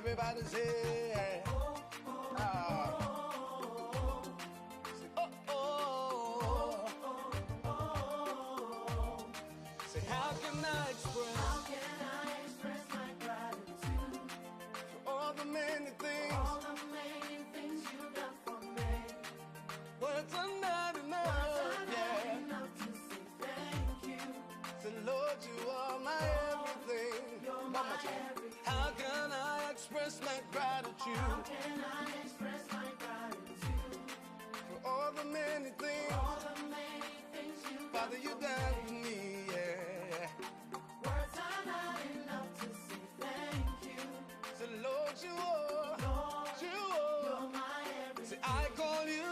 Everybody say, say, how can I express my gratitude for all the many things you've done for me? Words are not enough, to say thank you. So Lord, you are my everything. You're my everything. How can I express my gratitude? How can I express my gratitude for all the many things Father, you done for me, yeah. Words are not enough to say thank you. So Lord, you're my everything. Say, I call you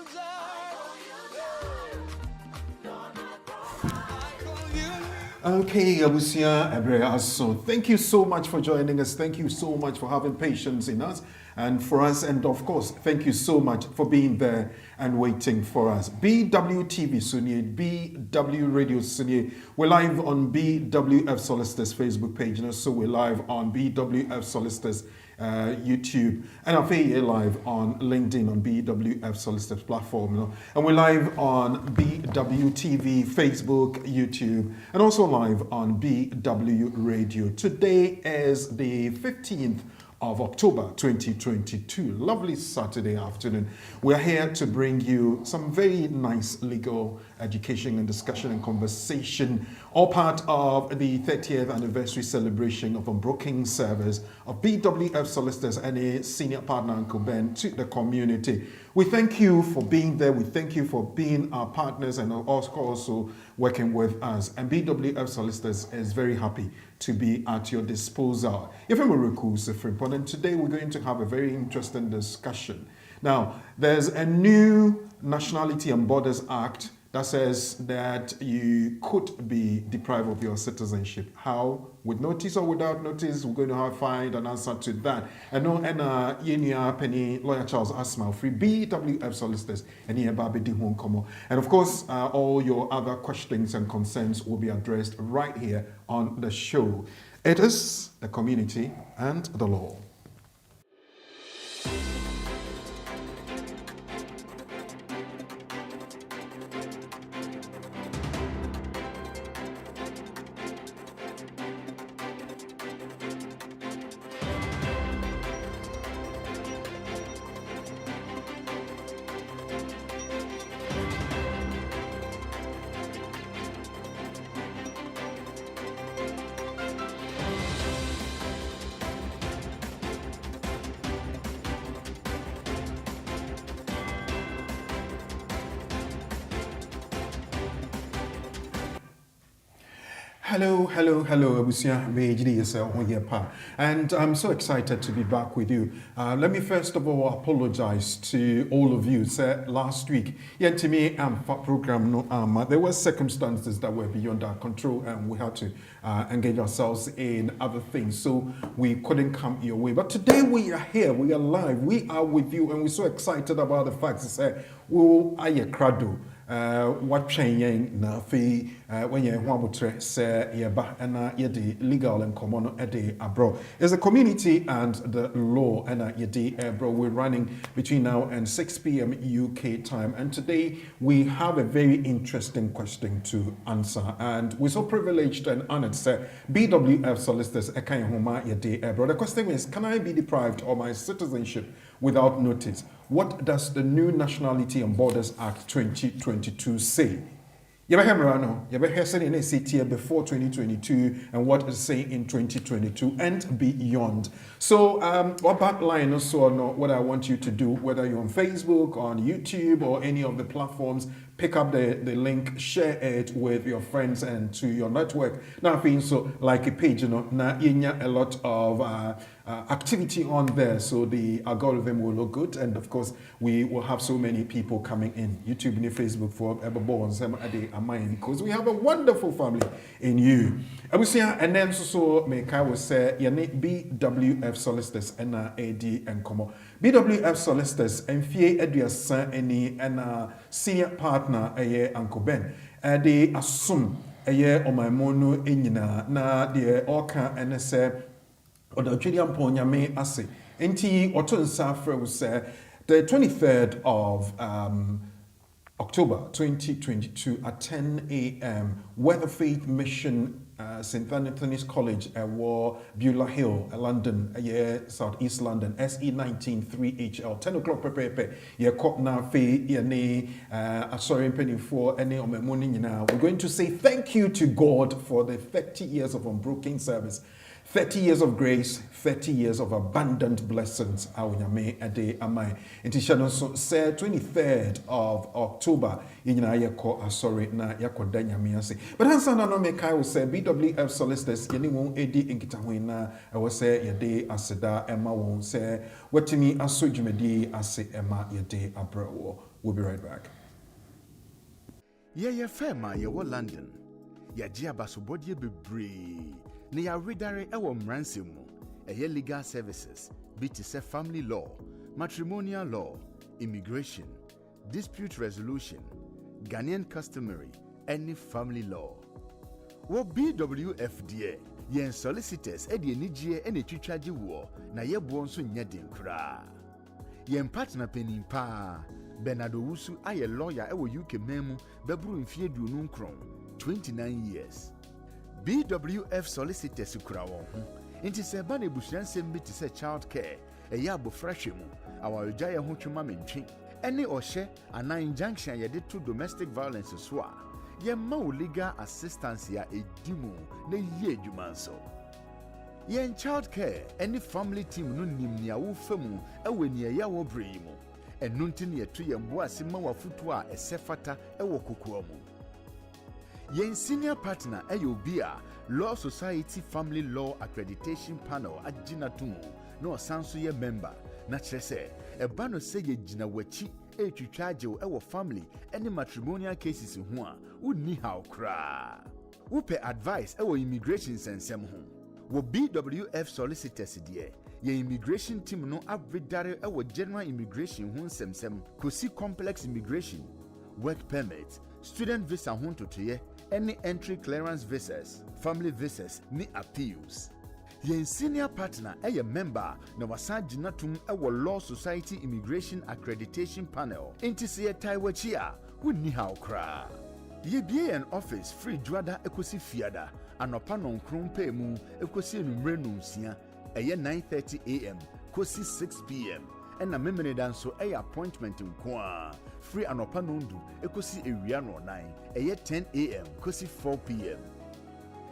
Okay, Abusia Ebrea. So thank you so much for joining us. Thank you so much for having patience in us and for us. And of course, thank you so much for being there and waiting for us. BWTV Sunye, BW Radio Sunye. We're live on BWF Solicitors Facebook page. And also we're live on BWF Solicitors YouTube, and I'm live on LinkedIn on BWF Solicitors platform, and we're live on BWTV, Facebook, YouTube, and also live on BW Radio. Today is the 15th of October 2022. Lovely Saturday afternoon. We're here to bring you some very nice legal education and discussion and conversation, all part of the 30th anniversary celebration of unbroken service of BWF Solicitors and a senior partner, Uncle Ben, to the community. We thank you for being there. We thank you for being our partners and also working with us. And BWF Solicitors is very happy to be at your disposal. If I'm and today we're going to have a very interesting discussion. Now, there's a new Nationality and Borders Act that says that you could be deprived of your citizenship. How? With notice or without notice? We're going to find an answer to that. And Eunice Penny, Lawyer Charles Asma, free BWF Solicitors, and and of course, all your other questions and concerns will be addressed right here on the show. It is the community and the law. Hello, Abusia, and I'm so excited to be back with you. Let me first of all apologize to all of you. Last week, to me, program there were circumstances that were beyond our control, and we had to engage ourselves in other things, so we couldn't come your way. But today we are here, we are live, we are with you, and we're so excited about the fact that crado. What changing na fi when you want to say yeba and yedi legal and common ede abroad. As a community and the law and yedi abroad, we're running between now and 6 p.m. UK time, and today we have a very interesting question to answer, and we're so privileged and honored to BWF Solicitors Ekayahoma yedi abroad. The question is, can I be deprived of my citizenship without notice? What does the new Nationality and Borders Act 2022 say? Before 2022 and what is saying in 2022 and beyond. So what backline also what I want you to do, whether you're on Facebook, on YouTube, or any of the platforms, pick up the link, share it with your friends and to your network. Now, I feel so like a page, now a lot of activity on there, so the algorithm will look good, and of course we will have so many people coming in YouTube and Facebook for because we have a wonderful family in you. And then so make I will say BWF Solicitors and AD and Como BWF Solicitors and Fie Eduasa any and senior partner Uncle Ben. They assume a year on my mono in na the orca and say or the Julian Ponya may assay. Enti Otun Safra was the 23rd of October 2022 at 10 a.m. Weather Faith Mission St. Anthony's College War Beulah Hill, London, Southeast London, SE 193HL, 10 o'clock prepare. We're going to say thank you to God for the 30 years of unbroken service. 30 years of grace, 30 years of abundant blessings. Awunyame ade amai. Inti shano say 23rd of October. Yina yako asori na yako danyame ase. But hansa na no mekai will say BWF Solicitors yeni won edi inkitahwe na I say yade aseda ema won say wetimi aso dwumedi ase ema yade abrawo. We'll be right back. Ye fema ye wo London. Ya jia basobodie bebre. Ni ya redare ewo mranse mu. Eye legal services, BTC family law, matrimonial law, immigration, dispute resolution, Ghanaian customary, any family law. Wo BWF die, yen solicitors edi enijie ene twitwaje wo na ye bo nso nya den kra. Yen partner penin pa, Bernardo Wusu aye lawyer ewo UK memu bebru mfie duonu nkron, 29 years. BWF Solicitors kura won ho. Inti se ba na ebusuansem bi te se child care, eya abofrahwe mu, awaregya ye ho twema mentwe. Ene ohye ana injunction ye de to domestic violence so a, ye ma legal assistance ya edimu na ye adwuma nso. Ye child care, any family team no nim nia wo famu ewe ni eya wo brei mu. Enu nti ne yeto ye mbo ase ma wafutu a esefata ewo kokoa mu. Yen senior partner Ayobia Law Society Family Law Accreditation Panel agina tumu no sanso ye member na kyerese eba no se ye gina wachi etwitwaje wo family any matrimonial cases ho a unni haw kra. Upe advice ewo immigration sensem ho. Wo BWF Solicitors die ye immigration team no abredare ewo general immigration ho nsemsem kosi complex immigration, work permit, student visa ho totoye, any entry clearance visas, family visas, ni appeals. Yen senior partner a member na wasa ginatum ewo Law Society Immigration Accreditation Panel. Inti se ye taiwachi a wunni haw kra. Ye bie an office free juada ekosi fiada anopa nonkron pe mu ekosi enumre nonsia eye 9:30 a.m. kosi 6 p.m. Ena memene danso appointment nkoa free anopa nondu ekosi ewia no 9 eye 10 a.m. kosi 4 p.m.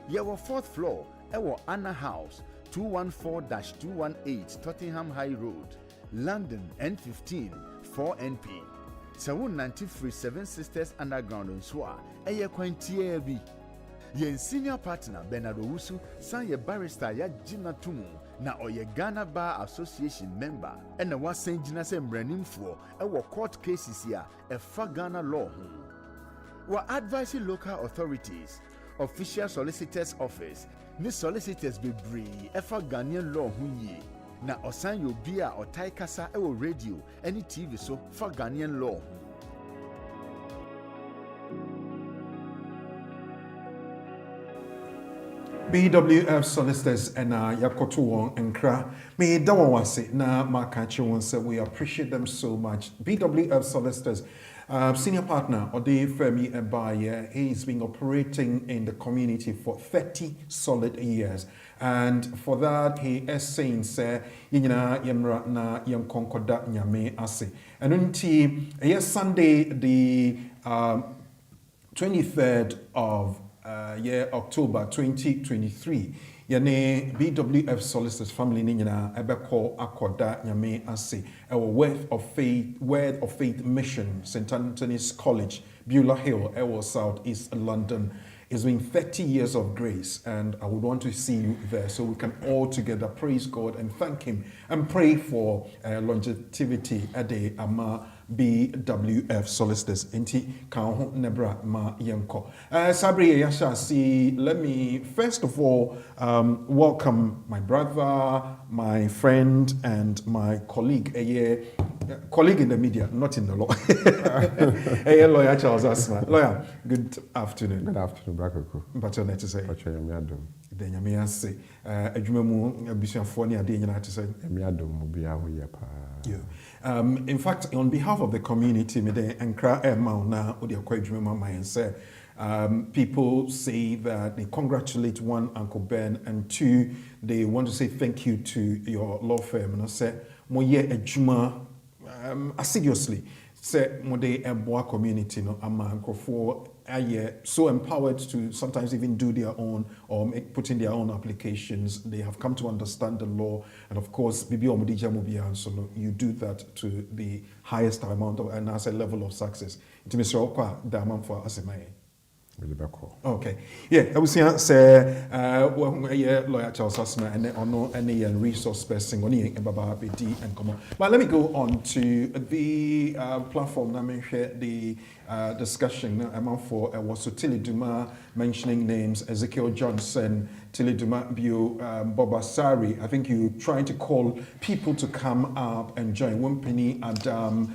Yewo 4th floor ewo Anna House 214-218 Tottenham High Road, London N15 4NP. Sawun 93 Seven Sisters Underground nswa eye kwantie bi. Yen senior partner Bernardo Wusu san ye barrister ya gina tumu na oye Ghana Bar Association member ena wasan gina se mranimfo ewo court cases ya efa Ghana law ho. Wa advising local authorities, official solicitors office ni solicitors bebre efa Ghanaian law ho yi na osan yo bia otai kasa ewo radio any TV so fa Ghanaian law ho. BWF Solicitors and Yakoto Wong and Kra. Me Dawawase na Makachi Wong said we appreciate them so much. BWF Solicitors, senior partner Ode Femi Ebaye, he's been operating in the community for 30 solid years. And for that, he is saying, sir, Yina Yemra na Yamkonkoda Nyame Ase. And until yes, Sunday, the 23rd of October 2023. Yane BWF Solicitors family nina ebeko akoda nyame ase ewo Word of Faith Mission St. Anthony's College Beulah Hill ewo South East London. It's been 30 years of grace, and I would want to see you there so we can all together praise God and thank Him and pray for longevity at the Ama BWF Solicitors. Inti Kaho Nebra Ma Yanko. Sabri Yasha, see, let me first of all welcome my brother, my friend, and my colleague, colleague in the media, not in the law. Lawyer Charles Asma. Lawyer, good afternoon. Good afternoon, Brakoko. But you're to say. then you may say, Adjumamu, Abusiafonia, the United States. In fact, on behalf of the community, people say that they congratulate one, Uncle Ben, and two, they want to say thank you to your law firm. And I said, Moye Ejuma assiduously. Say, Mode Eboa community, no, for so empowered to sometimes even do their own or put in their own applications. They have come to understand the law, and of course, so you do that to the highest amount of and as a level of success. Okay. Yeah, I was say lawyer Charles Asma and any resource person and come on. But let me go on to the platform that I share the discussion amount for was Tilly Duma mentioning names Ezekiel Johnson, Tilly Duma Bio, Bobasari. I think you trying to call people to come up and join. Wimpini Adam,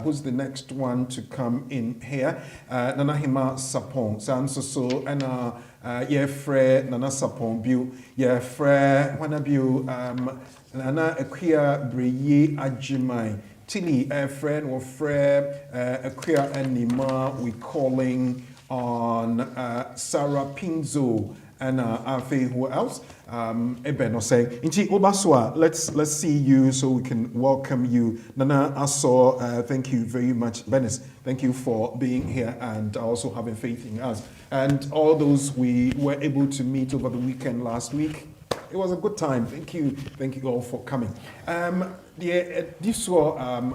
who's the next one to come in here? Nanahima Sapong, Sansoso, and Yefre, Nana Sapong Bio, Yefre, Wanabio, Nana Akia Breye Ajimai. Tilly, a friend or friend, a queer anima, we calling on Sarah Pinzo and Afe, who else? Eben or say, Inchi Obaswa, let's see you so we can welcome you. Nana Aso, thank you very much. Benis, thank you for being here and also having faith in us. And all those we were able to meet over the weekend last week. It was a good time. Thank you all for coming. The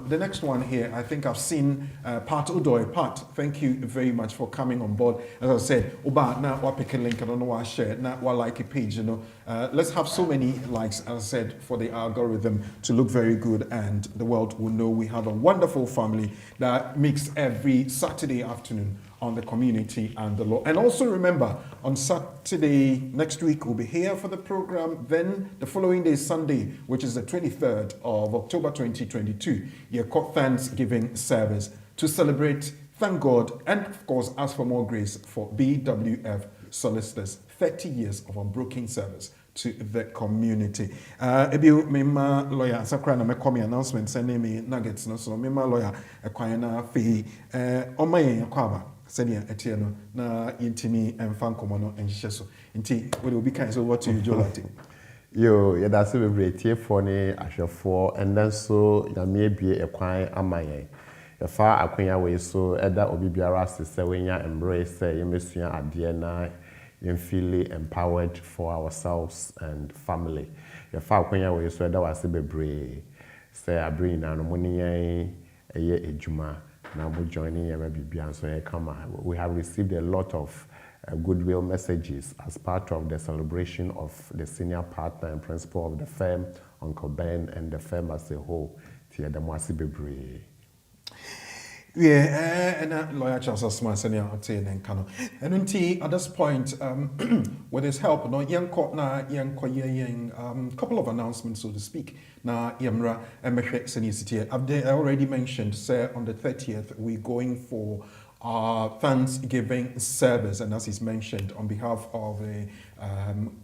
next one here, I think I've seen Pat Udoy. Pat, thank you very much for coming on board. As I said, Oba, now we'll pick a link, I don't know what I share, now we'll like a page, let's have so many likes, as I said, for the algorithm to look very good and the world will know we have a wonderful family that meets every Saturday afternoon on the community and the law. And also remember, on Saturday next week, we'll be here for the program. Then the following day, Sunday, which is the 23rd of October 2022, your Thanksgiving service to celebrate, thank God, and of course, ask for more grace for BWF Solicitors, 30 years of unbroken service to the community. Ebi mema lawyer sakra na mekomi announcement send me nuggets no so mema lawyer ekwana fe omaye akwaba senior etieno na intimi emfa nkomo no enhye so nti we will be kind so what you Jolati. Yo, yeah, that's a great year for me, for and then so ya may be a quiet amaye. The far akwanya way so Eda Obibiara sister when ya embrace you miss ya at DNA. You feel empowered for ourselves and family. Your father, when you were so that was a baby, say I bring down money a year a juma. Now we're joining your baby and so come. We have received a lot of goodwill messages as part of the celebration of the senior partner and principal of the firm, Uncle Ben, and the firm as a whole. Tia the Mwasi baby. Yeah, and lawyer Charles Asma senior and Kano. And at this point, with his help, no young couple of announcements, so to speak. Na Yamra and Senior City. I've already mentioned, say on the 30th, we're going for our Thanksgiving service, and as he's mentioned, on behalf of the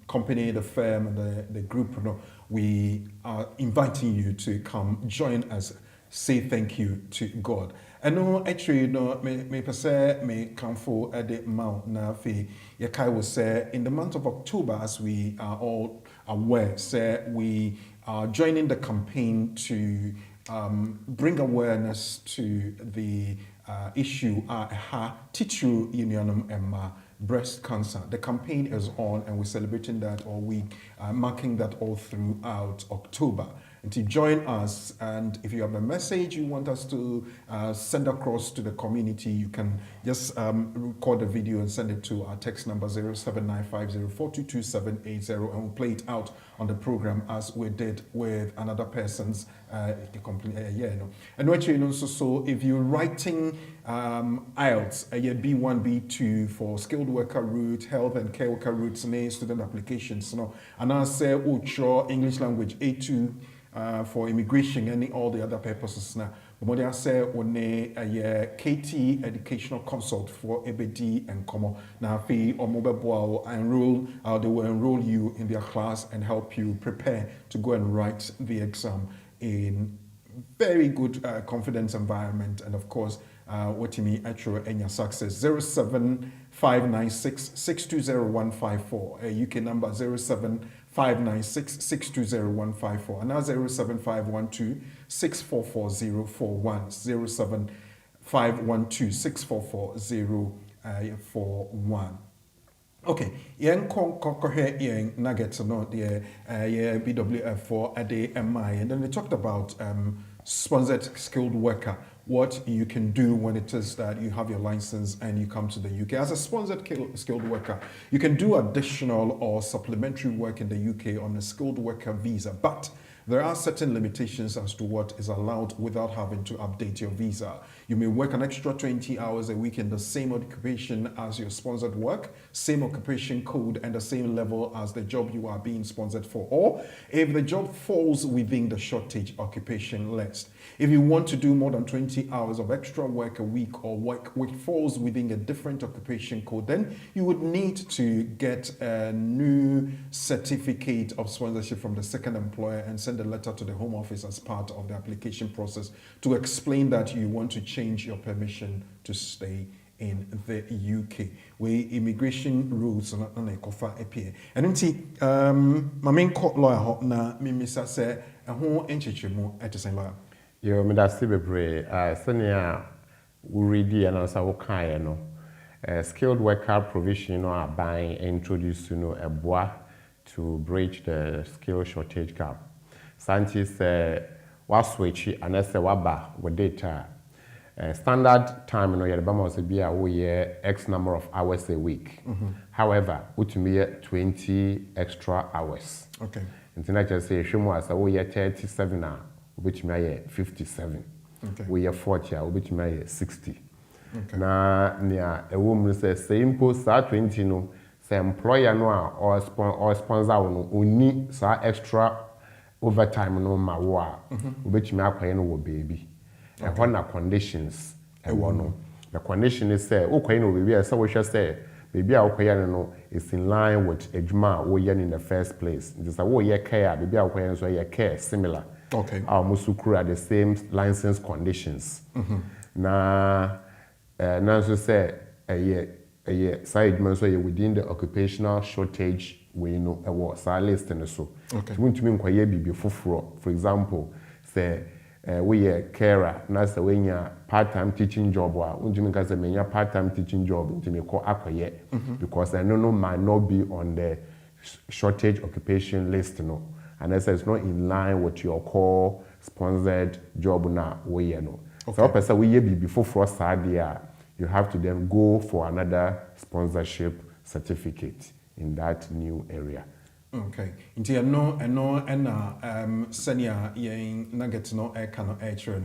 company, the firm, and the group, we are inviting you to come join us. Say thank you to God. And no, actually, me per se, me come for at the mount na fe. Yakai will say in the month of October, as we are all aware, say we are joining the campaign to bring awareness to the issue titru unionum emma breast cancer. The campaign is on, and we're celebrating that all week, marking that all throughout October. And to join us, and if you have a message you want us to send across to the community, you can just record a video and send it to our text number 079504222780, and we'll play it out on the program as we did with another person's And what you know, so if you're writing IELTS, B1, B2 for skilled worker route, health and care worker routes, student applications, and I say English language A2. For immigration and all the other purposes now, Omode ase one a KT educational consult for EBD and Como. Now fi omobebo enroll they will enroll you in their class and help you prepare to go and write the exam in very good confidence environment, and of course what you mean actual and your success. 07596 620154 UK number 07596 620154 and now 07512 644 07512 644 Okay, yen kokohe yen nuggets no the BWF for MI, and then we talked about sponsored skilled worker, what you can do when it is that you have your license and you come to the UK. As a sponsored skilled worker, you can do additional or supplementary work in the UK on a skilled worker visa, but there are certain limitations as to what is allowed without having to update your visa. You may work an extra 20 hours a week in the same occupation as your sponsored work, same occupation code, and the same level as the job you are being sponsored for, or if the job falls within the shortage occupation list. If you want to do more than 20 hours of extra work a week or work which falls within a different occupation code, then you would need to get a new certificate of sponsorship from the second employer and send a letter to the Home Office as part of the application process to explain that you want to change your permission to stay in the UK. Where immigration rules na kofa appear. And my main court lawyer na mimisa say ho enchichemu etisen lawyer. Yo me da se bebre senia we ready and answer wo kan no. Skilled worker provision no aban introduce a boa to bridge the skill shortage gap. Scientists was switch and say waba with data. Standard time no yerba must be X number of hours a week. However, we me 20 extra hours. Okay. International say shemo as we 37 which me 57. Okay. We 40 which me 60. Okay. Na nia a woman says same post 20 no say employer no or sponsor no oni sa extra overtime no ma wo which me akwaye no wo baby. And what are conditions? No. The condition is say, okay, no, baby, so we shall say, baby, our no is in line with ejuma we in the first place. It is a way care, baby, our so your care similar. Okay. Our musukuru are the same license conditions. Na, now so say a year side man so within the occupational shortage we know a was our list and so. Okay. To me, baby, for example, say. We are carer, that's the way part-time teaching job. Because a part-time teaching job into me call acquire because I know might not be on the shortage occupation list, no, and that's it's not in line with your core sponsored job now. We no. So person we be before first idea, you have to then go for another sponsorship certificate in that new area. Okay. Inti eno senior yen nugget no no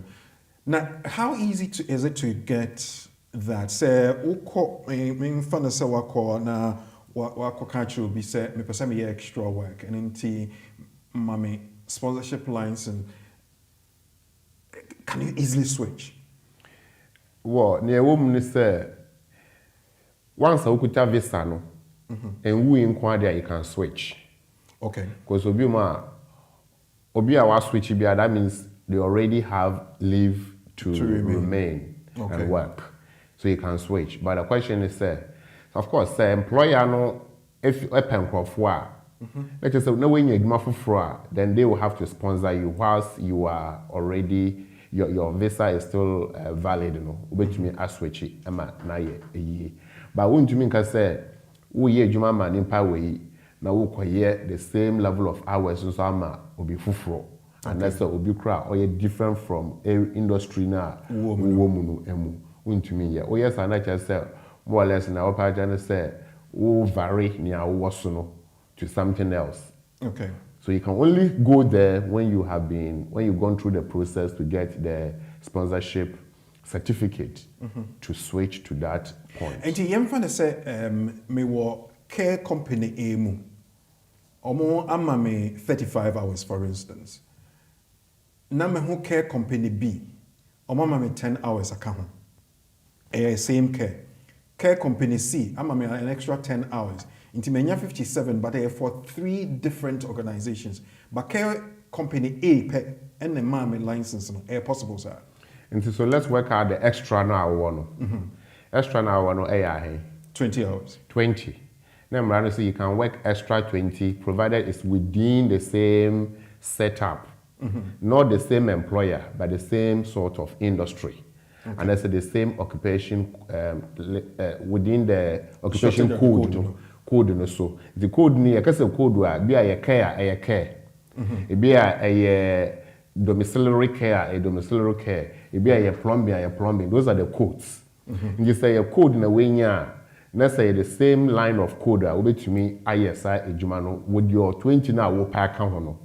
Now, how easy is it to get that? Say uko me fana se wako na wako kachu be say me pesa me extra work and inti mami sponsorship license. Can you easily switch? Well, near woman say once I ukuta visa no and we inquire you can switch. Okay. Because obi was switch bia, that means they already have leave to remain okay. and work. So you can switch. But the question is of course, employer no if a pen let's just say no when you then they will have to sponsor you whilst you are already your visa is still valid, you know. Which means I switch it na ye. But when you mean can say we ye juma man in power now we the same level of hours so ama obi fufuro and that's obi kra or different from industry na woman emu untumi ye o yes and I just say more or less na opa jana say wo vary near wo no to something else. Okay. So you can only go there when you've gone through the process to get the sponsorship certificate to switch to that point. And the young say me wo care company emu omo ama me 35 hours for instance na me ho care company B mama me 10 hours account. Same care. Care company C, I'm an extra 10 hours. Into menya 57, but for 3 different organizations. But care company A and the mama license no possible, sir. And so let's work out the extra now one. Extra now one 20 hours. 20. Now I'm say you can work extra 20 provided it's within the same setup. Not the same employer, but the same sort of industry. Okay. And that's the same occupation within the occupation code. So the code ni the code wa be a care. It be a domiciliary care, it be a plumbing. Those are the codes. You say a code in a way let's say the same line of code will to me ISI ejumano with your 20 now will pack hono.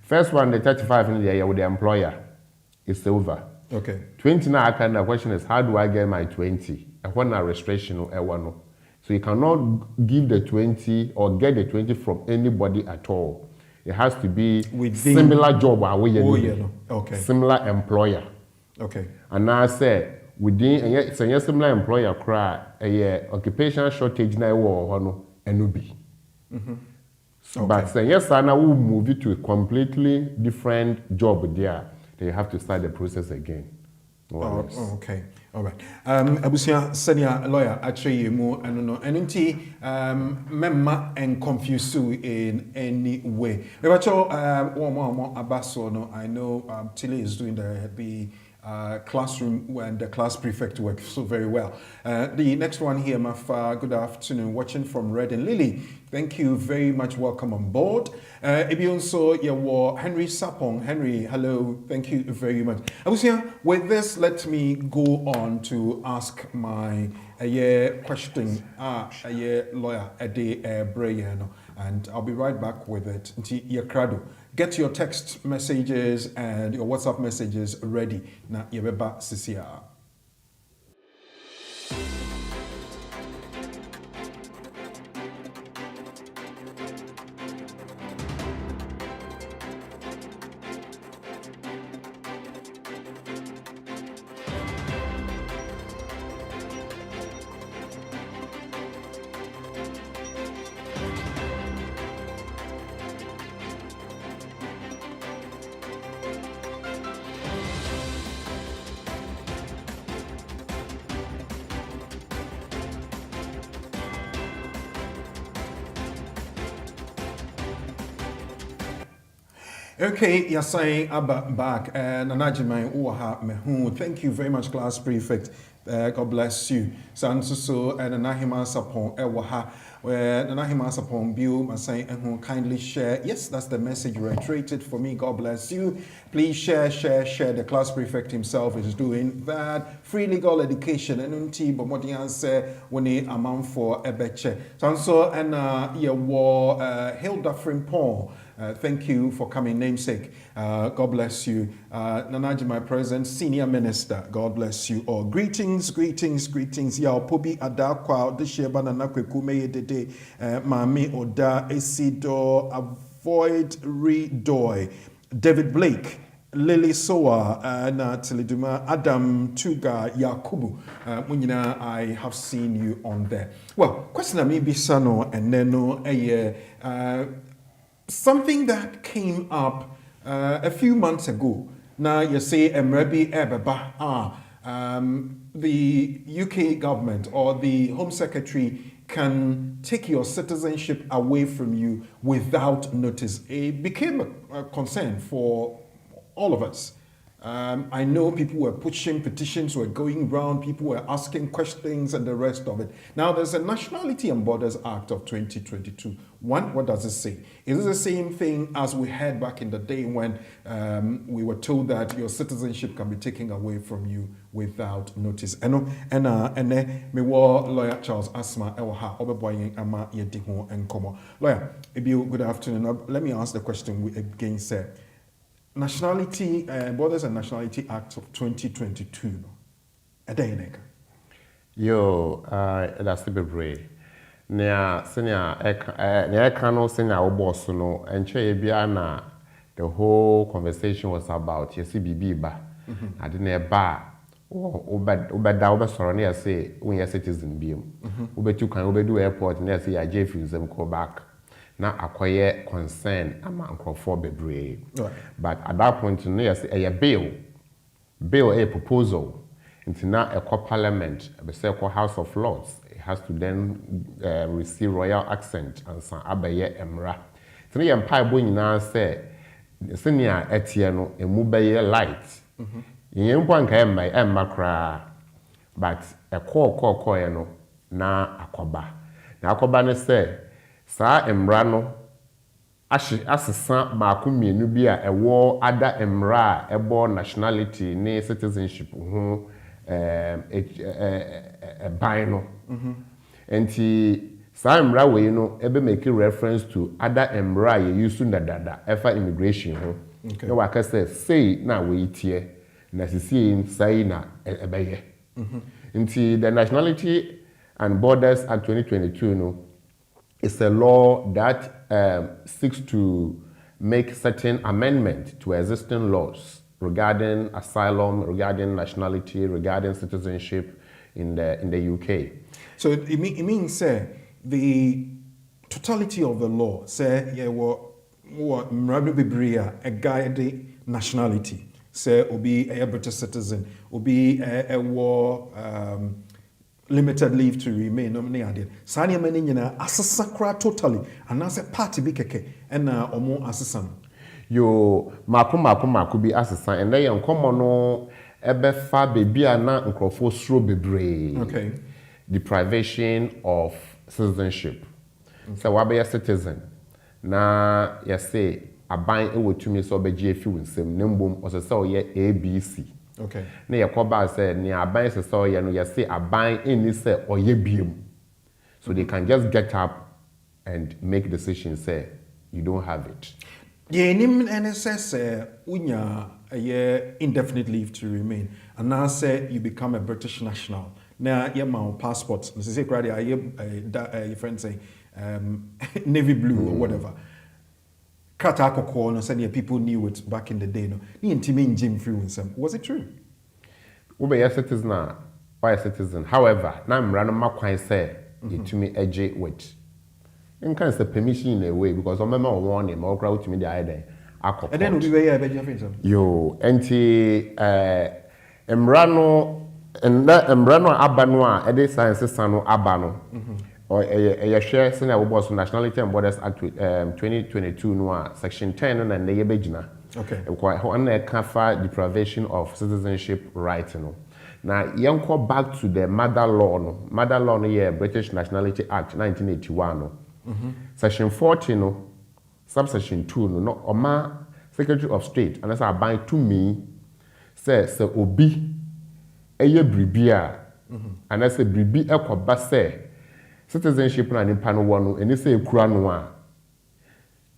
First one, the 35 in the year with the employer is over. Okay. 20 now, the question is, how do I get my 20? And what now restriction or one? So you cannot give the 20 or get the 20 from anybody at all. It has to be within similar job. Okay. Similar employer. Okay. And now I say, within a similar employer, a occupational shortage now or NUB. Okay. But say yes, I will move it to a completely different job there. Then you have to start the process again. Okay. All right. Abusia senior lawyer actually you more and no memma and confuse you in any way. One more abaso no. I know Tilly is doing the classroom when the class prefect works so very well. The next one here, Mafa, good afternoon, watching from Red and Lily. Thank you very much. Welcome on board. Also, Henry Sapong. Henry, hello. Thank you very much. I was here with this. Let me go on to ask my question. Lawyer Ade Brayano, and I'll be right back with it. Get your text messages and your WhatsApp messages ready. Na yebeba sisia. Okay, you're saying back and Nanajimai Uwaha Mehu. Thank you very much, class prefect. God bless you. Sansuso and Nanahima Sapon Ewaha. Where Nanahima Sapon Bill Masai and kindly share. Yes, that's the message reiterated for me. God bless you. Please share. The class prefect himself is doing that. Free legal education and unti but what you say when he amount for ebeche. Sanso and Hilda Frimpong. Thank you for coming, namesake. God bless you. Nanaji, my present senior minister. God bless you all. Greetings. Ya pobi adakwa desheba na kwekume yedede mami oda esido avoid redoy. David Blake, Lily Soa, na Teliduma, Adam Tuga, Yakubu. Munyina, I have seen you on there. Well, question me bisano and neno something that came up a few months ago. Now you say Mrebi Ebeba, the UK government or the Home Secretary can take your citizenship away from you without notice. It became a concern for all of us. I know people were pushing petitions, were going around, people were asking questions and the rest of it. Now there's a Nationality and Borders Act of 2022. One, what does it say? Is it the same thing as we had back in the day when we were told that your citizenship can be taken away from you without notice? And me war lawyer Charles Asma Ewaha Oberboying Ama Yediho and Komo. Lawyer, good afternoon. Let me ask the question we again said. Nationality Borders and Nationality Act of 2022. That's the brave. Nia senior ekano senior oboso no enche bia na the whole conversation was about yesi bibi ba ade na eba obeda obesoro na say we citizen biem obetu kan obedu airport na say ya jeff nzem call back na akoye concern ama nkrofo bebre but at that point na say a bill a proposal into na a parliament be say house of lords. It has to then receive royal accent and san abaye emra tene ye mpa ebo nyina say senior etie no emu beye light yen mpo anka emma kra but a call ye no na akoba ne say saa emra no asesa maako mienu bi a ewo ada emra ebo nationality ne citizenship ho ban no enti saa emra we no ebe make reference to other emra ye use na dada efa immigration ho no waka say na we tie na sisi sai na ebeye enti the Nationality and Borders Act 2022 no is a law that seeks to make certain amendment to existing laws regarding asylum, regarding nationality, regarding citizenship in the UK. So it means the totality of the law say what mrabibria a guide nationality say obi a British citizen obi a war limited leave to remain nomne ade sani mani nyina asesa kra totally and as a party bi keke and omo asesa yo mako bi asesa and then nkomo no ebe fa bebi ana nkrofo suro bebre. Okay. Deprivation of citizenship. So wabe ya citizen na say aban ewotumi so obeji efi nsem nembom osese oye ABC. Okay. Na yakoba say ni aban sese oye no say aban eni say oye biem. So they can just get up and make decisions say you don't have it. Yeah, nim NSS unya indefinite leave to remain and now say you become a British national. Now you my passport. This is credit. Your friend say navy blue or whatever. Kata akoko no say people knew it back in the day. No, ni intimi Jim influence. Was it true? Ube a citizen or a citizen. However, now I'm random makwan say you to me edge with. In kind of permission in a way because I remember one name or crowd to me the idea. And then we were here, friend. Yo, enti emrano and that emrano abanwa ede sciences sano abano or a share senior boss Nationality and Borders Act 2022 no section 10 and the yebejina. Okay. On a kafa deprivation of citizenship right no. Now yanko back to the mother law no yeah British Nationality Act 1981 no. Section 40 no subsection 2 no Oma Secretary of State and as I bind to me say obi eye bribia and as a bribi ekoba say citizenship na nipa no wo no eni say ekura no a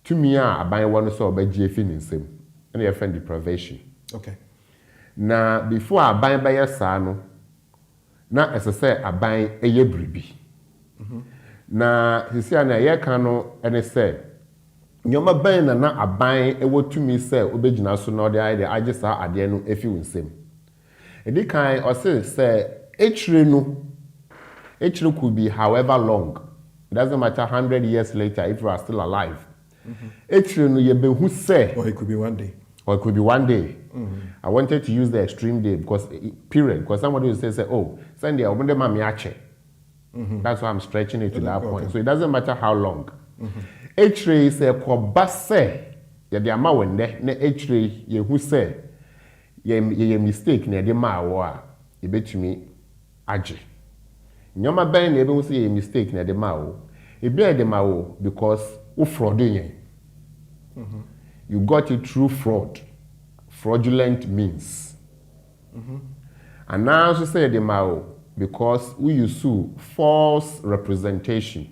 to me a aban wo no so obagie fi nsem na ye friend deprivation. Okay. Na before aban ba ye sa no na ese say aban eye bribi na sisi na ye kan no ene say nyoma ban na aban ewotumi say obegina so na ode ade agisa ade no efi nsem edi kan o say echire could be however long. It doesn't matter 100 years later if you are still alive. Echire no ye behu say Or it could be one day. I wanted to use the extreme day because somebody will say oh Sunday I want them mami ache. That's why I'm stretching it to that point. So it doesn't matter how long. Echire say koba say ye de ama wende na echire ye hu say ye mistake na de ma wo a ye betumi age. Nyoma ben na ebe hu say ye mistake na de ma wo. E be de ma wo because wo fraud yen. You got it through fraudulent means. And now she say de ma wo because we use false representation.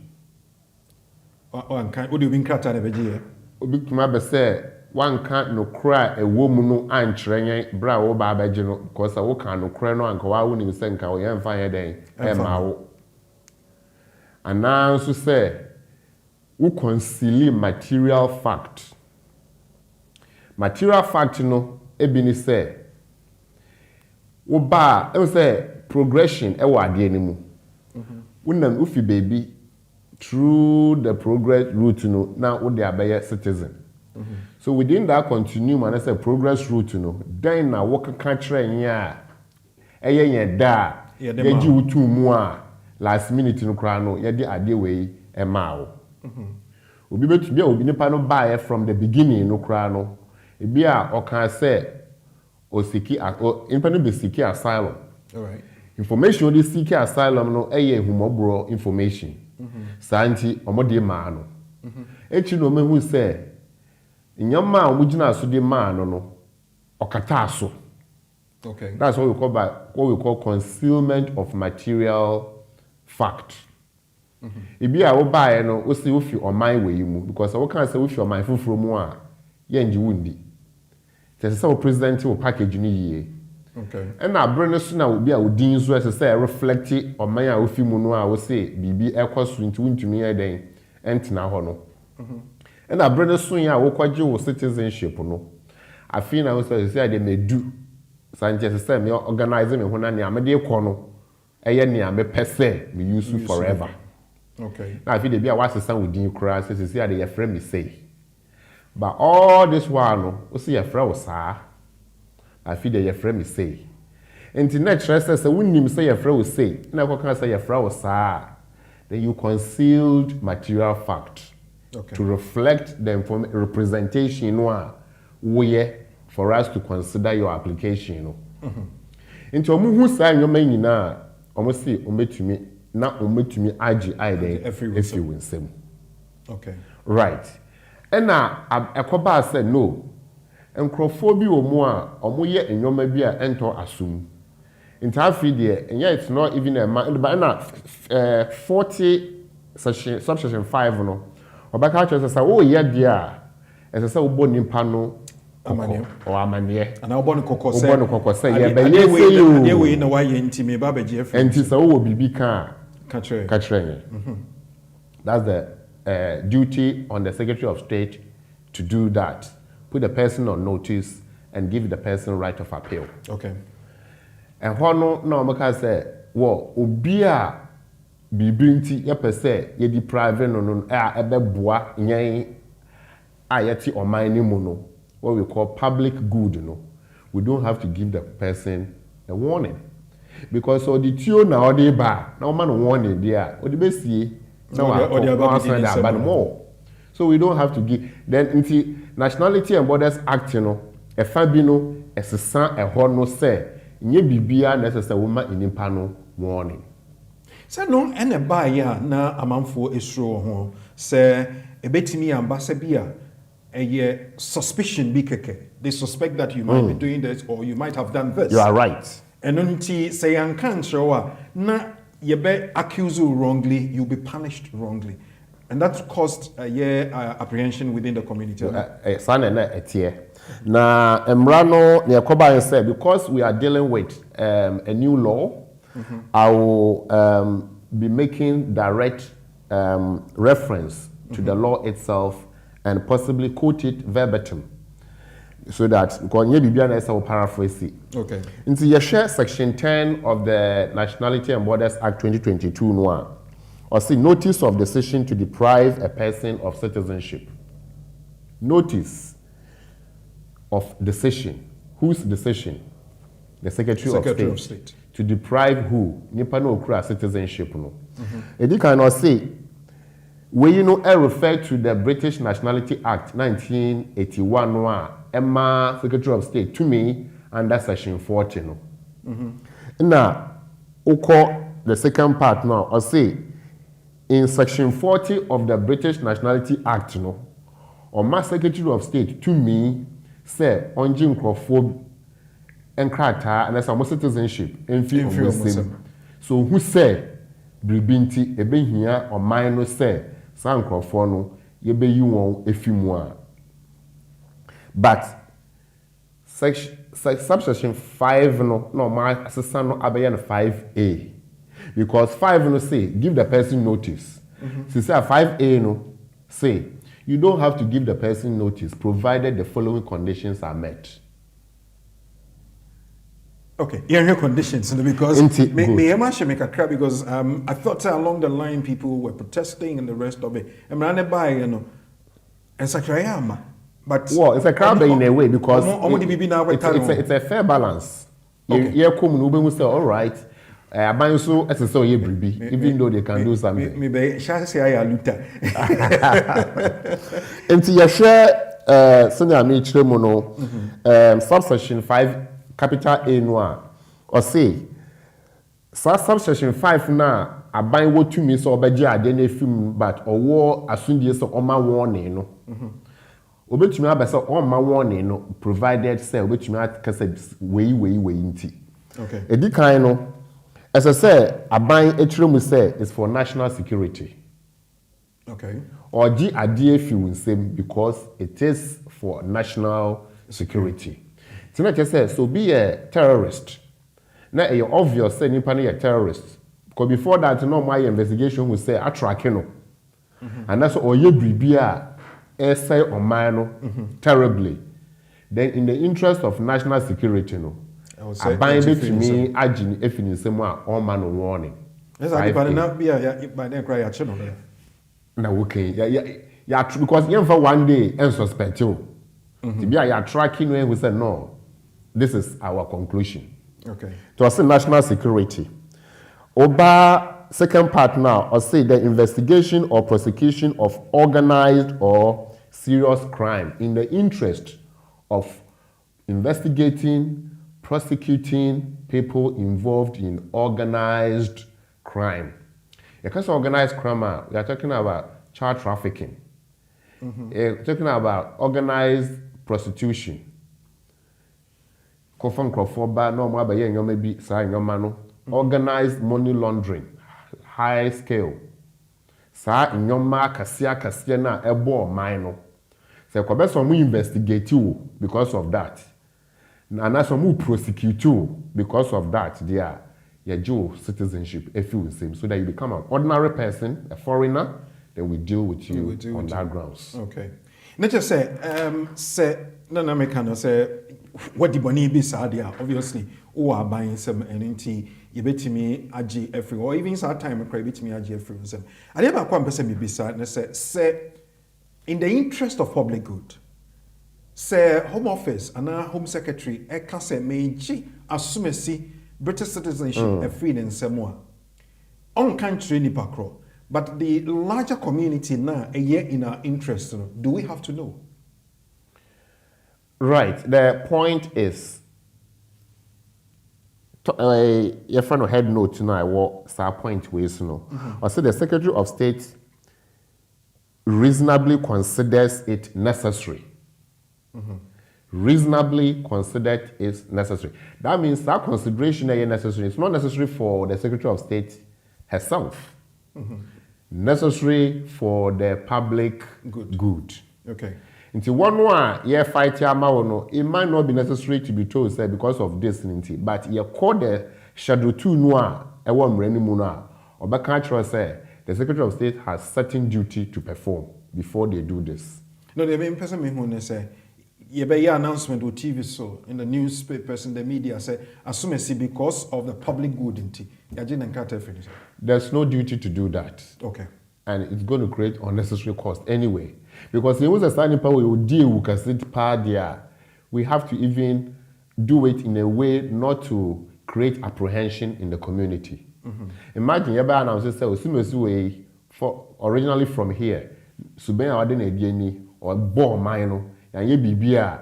And can would you been cut out of a year? Obi kuma be say one can't no cry a woman no ankyerɛ bra wo ba abɛgye no because wo kan no cry no anka wa woni se nka wo yɛn fa yɛ den ma wo. And now so say we conceal material fact. Material fact no ebi ni say Woba, I say progression ewa ade animu. Unam ufi baby through the progress route no now wo dey abeye citizen. So within that continuum and I say progress route no then na wo kan kire yen a eye yen da ye gi wutu mu a last minute no kra no ye dey ade we e ma wo. Obi betu bia obi nipa no buy from the beginning no kra no e bia o kan say o siki nipa no be siki asylum. All right. Information on the seeker asylum no eye humobro information. Santi omode ma no. Echi no mehu say nyama omugina so de ma no okata so. Okay. That's what we call concealment of material fact. Ibi a wo buy no wo say wo fi oman we mu because wo kan say wo fi oman fufuro mu a ye nji wundi. Tese say wo president wo package ni yie. Okay. And na brand so na obi a odin so as say reflect oman a ofi mu no a wo say bibi ekoso nti wuntumi e den entina ho no. And na brand so ya wo kwaje wo citizenship no. Afi na wo say dey medu Sanchez say me organize me ho na ne amede ko no eye ne ame pese me use forever. Okay. Na afi dey be a wasesa wodin kura say dey your friend me say. But all this while no wo say your friend wo saa afi dey your friend me say. Internet say wunnim say your friend wo say na ko kan say your friend wo saa then you concealed material fact. Okay. To reflect the representation no we for us to consider your application no. Into omu hu say nyoma nyina omo say ometumi na ometumi agi aiden if you win sem. Okay. Right. And na ekoba say no. Enkrofo bi omu a omo ye nyoma bi a ento asum. Into afi there and yet it's not even a but na 40 subsection 5 no. Obaka cho say oh ye dia e say obo nimpa no amane o amane ana obo no kokose ye be ye say you dey we na why ntimi ba be GF enti say wo bibi kan katre that's the duty on the Secretary of State to do that, put the person on notice and give the person right of appeal. Okay. And hono na omaka say wo obi a bibi nti ye pese ye deprive no a ebeboa yen a yeti oman ni mu no what we call public good no, we don't have to give the person a warning because so the tio na odi ba na o man warning there o de besie na wa more. So we don't have to give then into Nationality and Borders Act no e fa bi no esesa e ho no say nye bibia necessary woman inimpa no warning. So no ene ba ya na amanfo esuro ho say ebetimi amba se bia a suspicion be keke. They suspect that you might be doing this or you might have done this. You are right. And until say can show na you be accused wrongly, you'll be punished wrongly. And that's caused apprehension within the community. Na emrano ne yakoba said because we are dealing with a new law, I will be making direct reference to the law itself and possibly quote it verbatim so that konye bibia na esa paraphrase it. Okay. Into your share section 10 of the Nationality and Borders Act 2022 no or see notice of decision to deprive a person of citizenship. Notice of decision. Whose decision? The Secretary of State. To deprive who? Nipa no okura citizenship no. Edi cannot say when you know refer to the British Nationality Act 1981 no Emma Secretary of State to me under section 40 no. Now oko the second part now or say in section 40 of the British Nationality Act no or my Secretary of State to me say onjin crofo enkrata and that's our citizenship in so who say bribinti ebe hia or mine say san crofo no ye be yi won efimu a but subsection 5 no my assistant no abeya no 5A because 5 no say give the person notice. So say 5A no say you don't have to give the person notice provided the following conditions are met. Okay, yeah, conditions because Inti, me make a crap because I thought along the line people were protesting and the rest of it. And I buy and such I am, but well, it's a crowd in a way because it's a fair balance. Okay. You come and say, all right, I buy so as a so even though they can do something. Maybe shall say I luta. Into your share, senior minister mono, subsection 5, capital A noir, or say, subsection 5 now, I buy what to me so obey I didn't film, but or war as soon as on my warning. No, obey me about on my warning, no, provided say, which me at way inti. Okay. A decline, as I say, I buy a room say is for national security. Okay. Or G idea few same because it is for national security. So not just say so be a terrorist. Now you obvious say nipa a terrorist. Because before that no my investigation will say attract no. And that's all you be say on mine terribly. Then in the interest of national security no. I bind it to me agin if in same one man warning. Yes, I depend not be a by then cry at channel. Na okay yeah because you for one day and suspect you to be a tracking when we say no this is our conclusion. Okay, to us national security oba second part now or say the investigation or prosecution of organized or serious crime in the interest of investigating, prosecuting people involved in organized crime. Because organized crime, we are talking about child trafficking. We're talking about organized prostitution. Organized money laundering, high scale. Sa inyoma kasia na ebo mine. So kwa beso mu investigate you because of that. And that's mu prosecute you because of that. They are your citizenship if you same so that you become an ordinary person, a foreigner, then we deal with you on that grounds. Okay. Not just say no me can say what the money be sadia obviously who are buying some NNT you bet me ag every or even some time cry bet me ag every some. I never come person me be sad and say in the interest of public good. Say Home Office and our Home Secretary e can say meji assume British citizenship a free in Samoa. On country nipa kro. But the larger community now a year in our interest, do we have to know? Right. The point is your friend head note tonight what sa point ways no. I say the Secretary of State reasonably considers it necessary. Reasonably considered is necessary. That means that consideration is necessary. It's not necessary for the Secretary of State herself. Necessary for the public good. Okay. Into one year fight no, it might not be necessary to be told say because of this but you call the Schedule 2 noa e wo mrani mu no a obeka try say the Secretary of State has certain duty to perform before they do this. No, the main person me who say you be announcement on TV so in the newspapers in the media say assume because of the public good inti. There's no duty to do that. Okay. And it's going to create unnecessary cost anyway. Because there was a signing power we will deal with it part there. We have to even do it in a way not to create apprehension in the community. Imagine you announce say for originally from here, Suben or born mine and ye bibia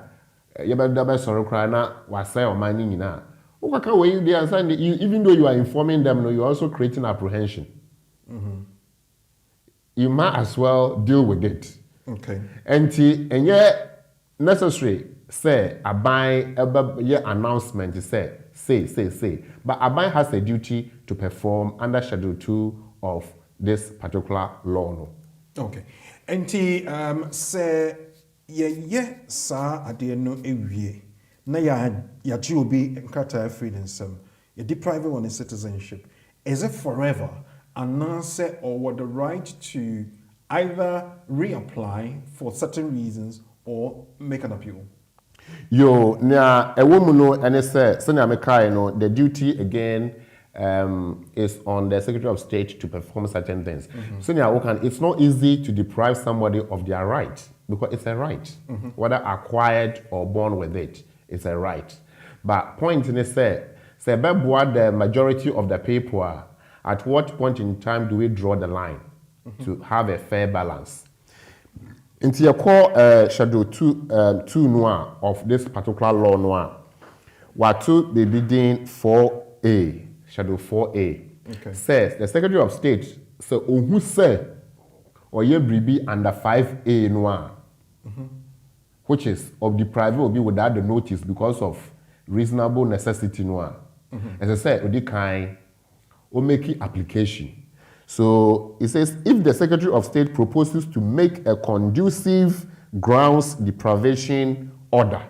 yeba sorrow cry na wasay or mining na. Even though you are informing them, you're also creating apprehension. You might as well deal with it. Okay. And yet necessary say a buy announcement say. But a buy has a duty to perform under Schedule 2 of this particular law. No? Okay. And say sa ade no ewie. Na ya obi nkata freedom some you deprive one of citizenship. Is it forever? And now say or what the right to either reapply for certain reasons or make an appeal? Yo, now a woman no, and it's the duty again is on the Secretary of State to perform certain things. So now it's not easy to deprive somebody of their right because it's a right, whether acquired or born with it, it's a right. But point in it say the majority of the people are, at what point in time do we draw the line to have a fair balance? Into your core schedule 2 noir of this particular law noir, what to be bidding 4A, schedule 4A, says the Secretary of State, so who say or ye be under 5A noir, which is of deprived will be without the notice because of reasonable necessity noir. As I said, Odi kind or make application. So it says, if the Secretary of State proposes to make a conducive grounds deprivation order.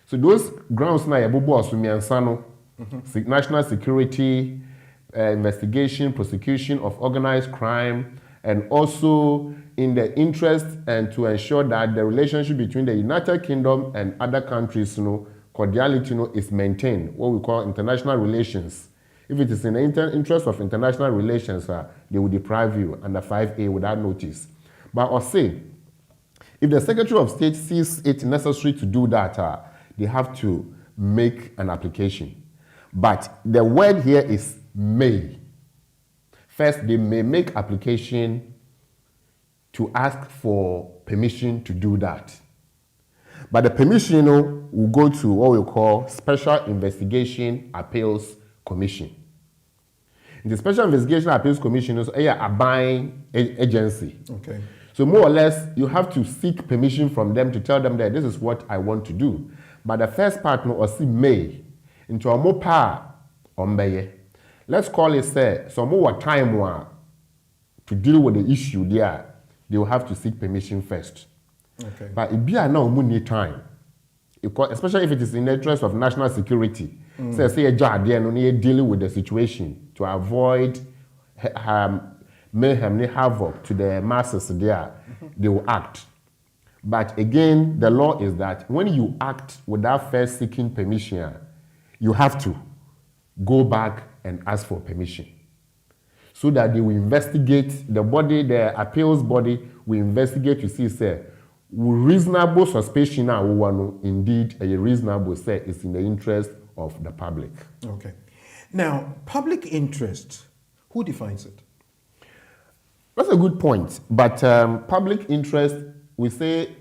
So those grounds na yabubu asumiansano, national security, investigation, prosecution of organized crime, and also in the interest and to ensure that the relationship between the United Kingdom and other countries, cordiality, is maintained, what we call international relations. If it is in the interest of international relations, they will deprive you under 5A without notice. But or say, if the Secretary of State sees it necessary to do that, they have to make an application. But the word here is may. First, they may make application to ask for permission to do that. But the permission will go to what we call Special Investigation Appeals Commission. The Special Investigation Appeals Commission is a buying agency. Okay. So more or less, you have to seek permission from them to tell them that this is what I want to do. But the first part or see may into a more power on may. Let's call it say some more time to deal with the issue there. They will have to seek permission first. Okay. But it be now need time, especially if it is in the interest of national security. Say a jar there no need dealing with the situation to avoid mayhem, havoc to the masses there. They will act. But again, the law is that when you act without first seeking permission, you have to go back and ask for permission, so that they will investigate the body, the appeals body will investigate to see say reasonable suspicion now indeed a reasonable say is in the interest of the public. Okay. Now, public interest, who defines it? That's a good point. But public interest, we say,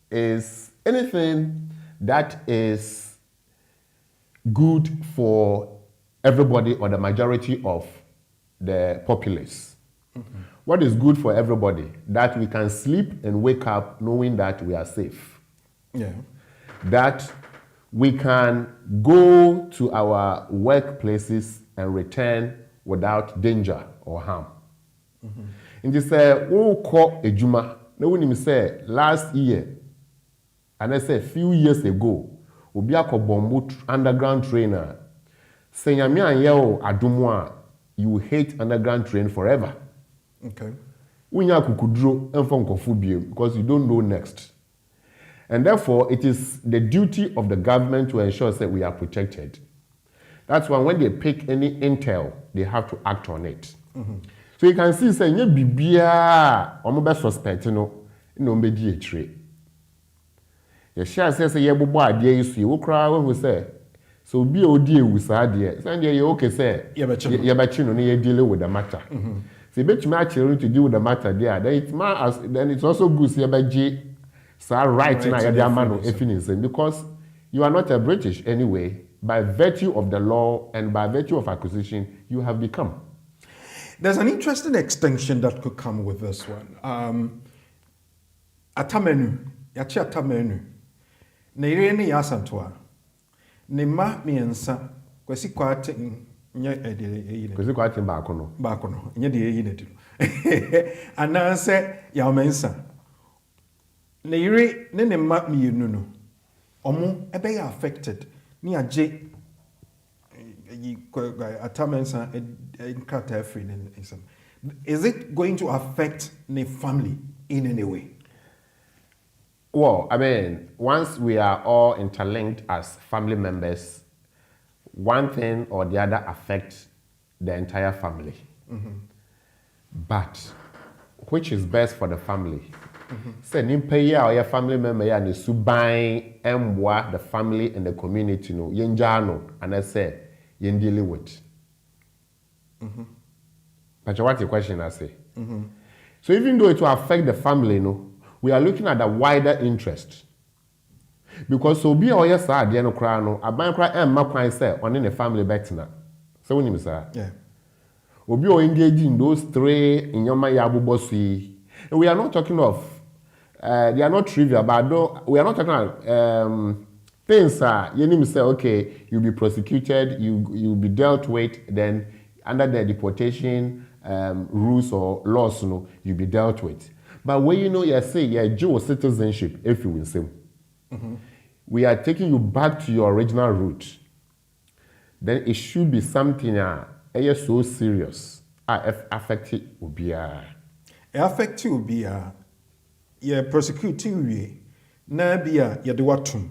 is anything that is good for everybody or the majority of the populace. What is good for everybody? That we can sleep and wake up knowing that we are safe. Yeah. That we can go to our workplaces and return without danger or harm. And you say, "Oh, call a juma." No one say last year, and I say a few years ago, Obiako Bombo underground trainer. Say yao adumwa, you hate underground train forever. Okay. Unya kukudro enfon kofubie because you don't know next. And therefore, it is the duty of the government to ensure that we are protected. That's why when they pick any intel, they have to act on it. So you can see, say, you bibia, omobe suspect, no be di etre. You share say you bobo adie isu, you cry when we say, so be odi e wusa adie. Say you okay say, you bechi no you dealing with the matter. So you bet you actually to deal with the matter there. Then it's also good say beji. So right now, because you are not a British anyway, by virtue of the law and by virtue of acquisition, you have become. There's an interesting extension that could come with this one. Atamenu, yachi atamenu. Neireni yasantua. Nema miensa, kwesi kwate nye edile. Kwesi kwate bakono. Bakono, nye di eyine dilo. Ananse ya mensa. Neire ne ma mienu no. Omo ebe ya affected. Ni aje atamensa inkrata free. Is it going to affect the family in any way? Well, I mean, once we are all interlinked as family members, one thing or the other affects the entire family. But which is best for the family? Say, nimpa or your family member ya ne suban emwa the family and the community no yenja no and I say yen dealing with. But what the question I say? So even though it will affect the family, no, we are looking at the wider interest. Because so be or yes, I no cry no, a bank cry and my cry say on in the family better. So when you say, Yeah. Obi or engaged in those three in your yabu bossy. And we are not talking of they are not trivial, but we are not talking about things you need to say, okay, you'll be prosecuted, you'll be dealt with, then under the deportation rules or laws, you'll be dealt with. But when you say you're dual citizenship, if you will say, we are taking you back to your original root, then it should be something so serious. Affect it will be Affect will be you're prosecuted, na bia you're the watum.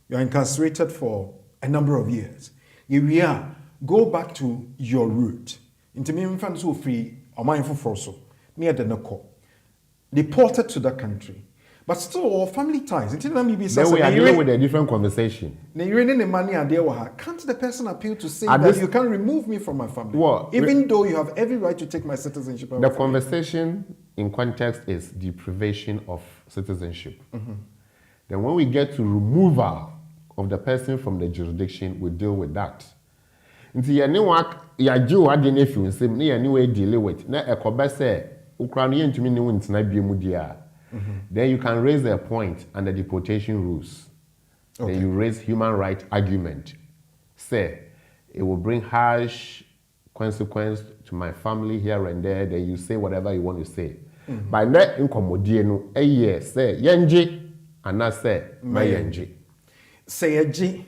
You're incarcerated for a number of years. You are go back to your root. Into me, fans who free or mindful for so near the Noko. Deported to that country. But still, all family ties. Then we are dealing with a different conversation. Can't the person appeal to say that you can't remove me from my family? Well, even though you have every right to take my citizenship away the from conversation in context is deprivation of citizenship. Then when we get to removal of the person from the jurisdiction, we deal with that. Nti ya ne wa ya ju ade na fi nsem ne ya ne we deal with na ekoba say ukra no yentumi ne wontina biemu dia. Then you can raise a point under deportation rules. Okay. Then you raise human rights argument. Say it will bring harsh consequence to my family here and there. Then you say whatever you want to say. By that incommodie no say yenje and not say my yenje. Say a G.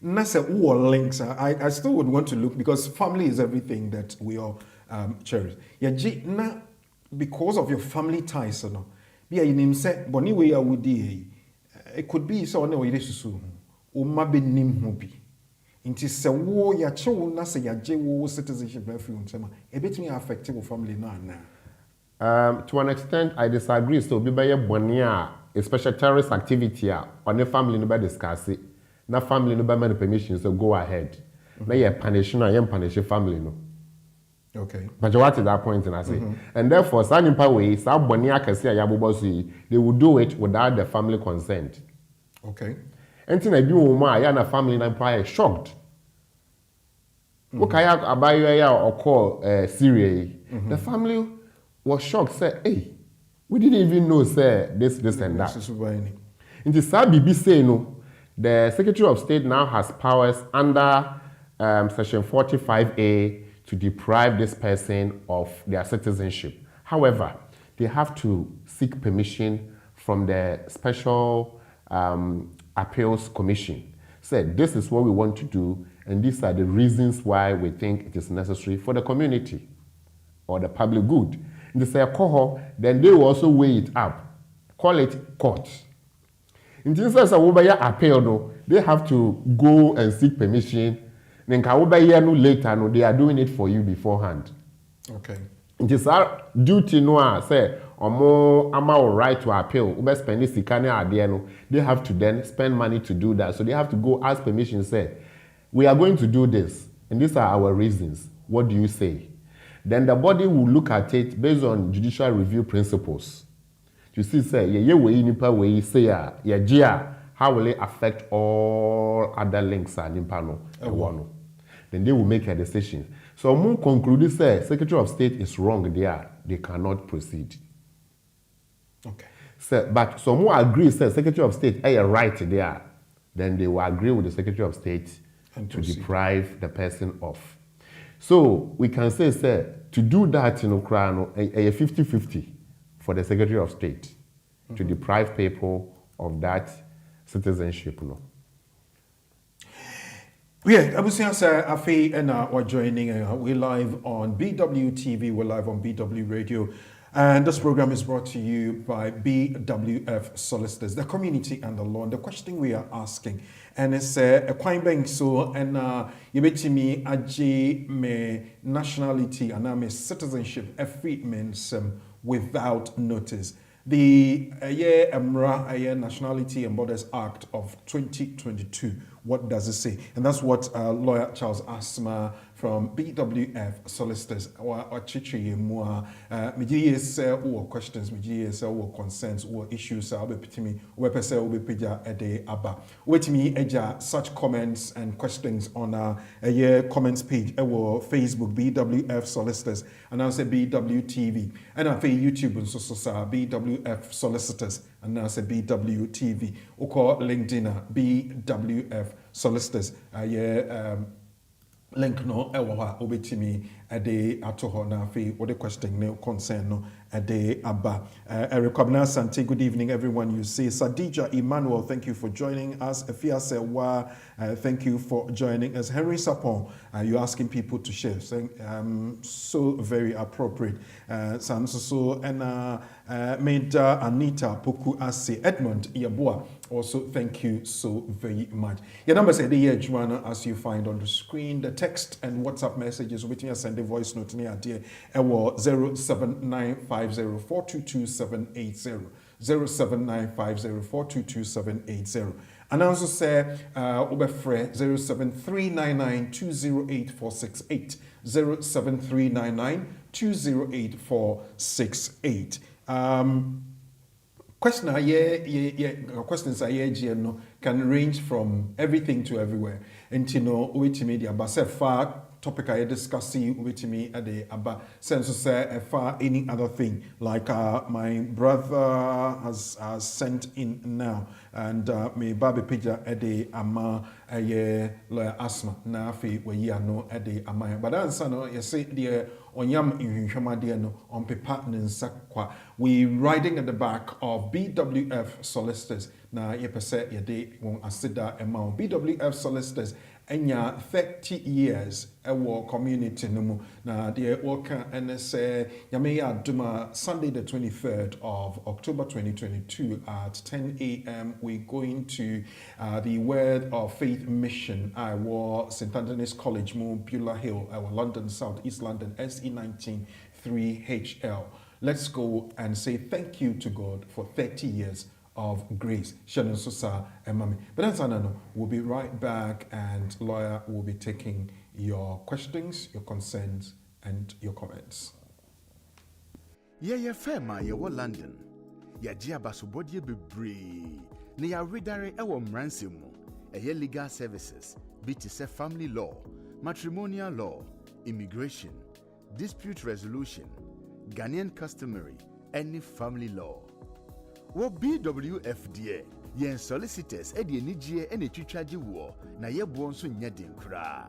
Na say who links. I still would want to look because family is everything that we all cherish. Yeah, G na because of your family ties, no. Be a name say boni we are would it could be so on the way to o ma be nim ho bi. Inti se wo ya chewo na say ya je wo citizenship referee nsema e betimi affect your family na. To an extent I disagree so be by boni a especially terrorist activity on the family no be discuss it. Na family no be man permission so go ahead. Na you punish na you punish family no. Okay. But what is that point in I say? And therefore, some way, some bonia can say they will do it without the family consent. Okay. Anything I do, my family and shocked. Okay, I or call Syria. The family was shocked. Said, "Hey, we didn't even know, say this and that." In the BBC say no, the Secretary of State now has powers under Section 45A. To deprive this person of their citizenship. However, they have to seek permission from the Special Appeals Commission. Said, this is what we want to do, and these are the reasons why we think it is necessary for the community or the public good. And they say, then they will also weigh it up, call it court. In this case, appeal, they have to go and seek permission. Then later, they are doing it for you beforehand. Okay. It is our duty no say omo ama right to appeal. Ube spend this no. They have to then spend money to do that. So they have to go ask permission. Say, we are going to do this, and these are our reasons. What do you say? Then the body will look at it based on judicial review principles. You see, say way say how will it affect all other links and impano? Then they will make a decision. So Moon concluded, say, Secretary of State is wrong there. They cannot proceed. Okay. So, but some more agree, say, Secretary of State, are right there. Then they will agree with the Secretary of State and to deprive the person of. So we can say, to do that in Ukraine, a 50-50 for the Secretary of State to deprive people of that citizenship. No. Yeah, Abusia sir, Afi and we're joining. We're live on BWTV, we're live on BW Radio. And this program is brought to you by BWF Solicitors, the community and the law. And the question we are asking, and it's a quite bank so, and you bet me aji me nationality and me citizenship a freedmen's without notice. The Nationality and Borders Act of 2022. What does it say? And that's what lawyer Charles Asma from BWF Solicitors or chichi more or questions, or concerns or issues I'll be pitimi webpesa will be pija a day abba. Wait me eja such comments and questions on a comments page or Facebook BWF Solicitors and I'll say BWTV and I'll say YouTube and so BWF Solicitors and now say BWTV or call LinkedIn BWF Solicitors link no ewa obetimi ade atoho na afi what the question no concern no ade aba Eric Sante, good evening everyone. You say Sadija Emmanuel, thank you for joining us. Efia Sewa, thank you for joining us. Henry Sapon, you're asking people to share, so very appropriate. So and made Anita Poku Ase Edmund Yabua, also thank you so very much. Your number is Joanna, as you find on the screen. The text and WhatsApp messages waiting to send a voice note near dear 07950422780 07950422780 and also say Obefre 07399208468 07399208468. Questions can range from everything to everywhere. And you know, wait media, but so far topic I discussing with me at the about sense to say far any other thing like my brother has sent in now and me baby pija at the ama lawyer asthma na fi we no at the ama but answer no you say the onyam inhwehwamade no on paper nsakwa we riding at the back of BWF Solicitors na yepese yede won asida ema BWF Solicitors enya 30 years our community no mu na the worker and say yameya duma Sunday the 23rd of October 2022 at 10 a.m. we going to the Word of Faith Mission our St. Anthony's College Beulah Hill our London South East London SE19 3HL. Let's go and say thank you to God for 30 years of grace. Shannon Sosa and Mami. But that's no. We'll be right back and lawyer will be taking your questions, your concerns, and your comments. Yeah, fair ma ye London. Ya jiabasobodie bebre. Ne ya redare ewo mransemu. Eye legal services, BTC family law, matrimonial law, immigration, dispute resolution, Ghanaian customary, any family law. Wo BWFDA yen solicitors edi enijie ene twitwaje wo na yebo nso nya den kra.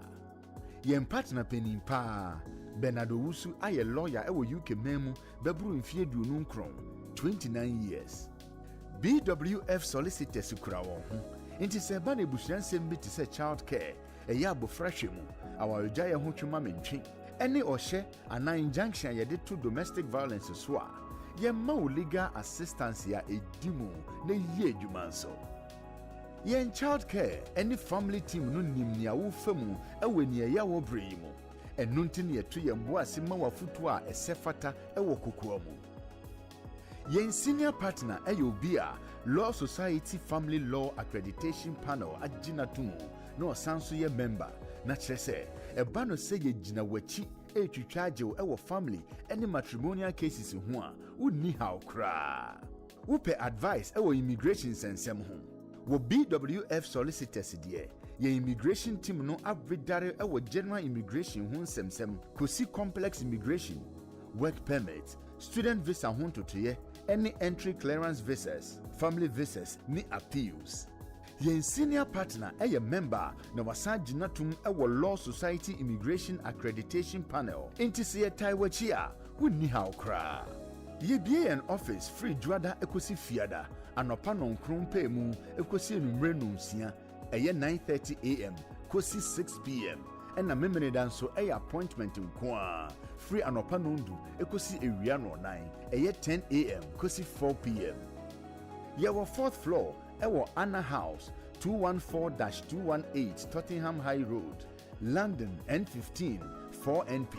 Yen partner penimpa Bernardo Wusu aye lawyer ewo UK memu bebru mfie duonu nkron 29 years. BWF Solicitors kura wo ho. Inti se ba na ebusuansem bi te se child care eye abofrahwe mu awarja ye ho twema mentwe ene ohye ana injunction ye de to domestic violence so a yemma legal assistance ya edimu na ye adwumanso yen child care any family team no nimnia wo famu eweni ya wo bremu enu ntine yeto yembo asema wafutu a esefata ewo kokoa mu yen senior partner ayobia Law Society Family Law Accreditation Panel agina tumu na osanso ye member na kyerese eba no se ye gina wachi etwitwaje ewo family any matrimonial cases ho a unni how kra wo pe advice ewo immigration sensem ho wo BWF Solicitors de ye immigration team no abredare ewo general immigration ho nsemsem kosi complex immigration work permit student visa ho totoye any entry clearance visas family visas ni appeals. Yen senior partner a member na wasagina tum ewo Law Society Immigration Accreditation Panel. Inti se taiwachi a wunni how kra. Ye bie an office free juada ekosi fiada anopa non krompe mu ekosi enumre nunsia eye 9:30 a.m. kosi 6 p.m. ɛna memeneda nso ɛyɛ appointment nko a free anɔpa nondu ekosi ewia no 9 ɛyɛ 10 a.m. kosi 4 p.m. Yɛwɔ 4th floor ɛwɔ Anna House 214-218 Tottenham High Road, London N15 4NP.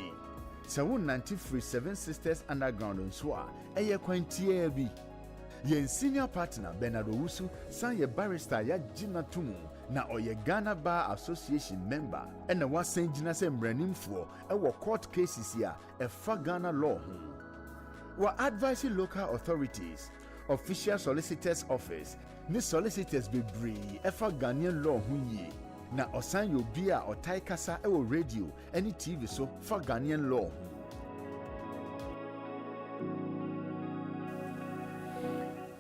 Sɛ wo nante free 7 Sisters Underground nso a ɛyɛ kwan tiaa bi. Yɛn senior partner Bernard Owusu san yɛ barrister ya gyina tumu na ɔyɛ Ghana Bar Association member ɛna wasan gyina sɛ mmaranimfoɔ ɛwɔ court cases a ɛfa Ghana law ho. Wa advise local authorities, official solicitors office ne solicitors bebree ɛfa Ghanaian law ho yie. Na ɔsan yɛ obi a ɔtae kasa ɛwɔ radio ɛne TV so fa Ghanaian law ho.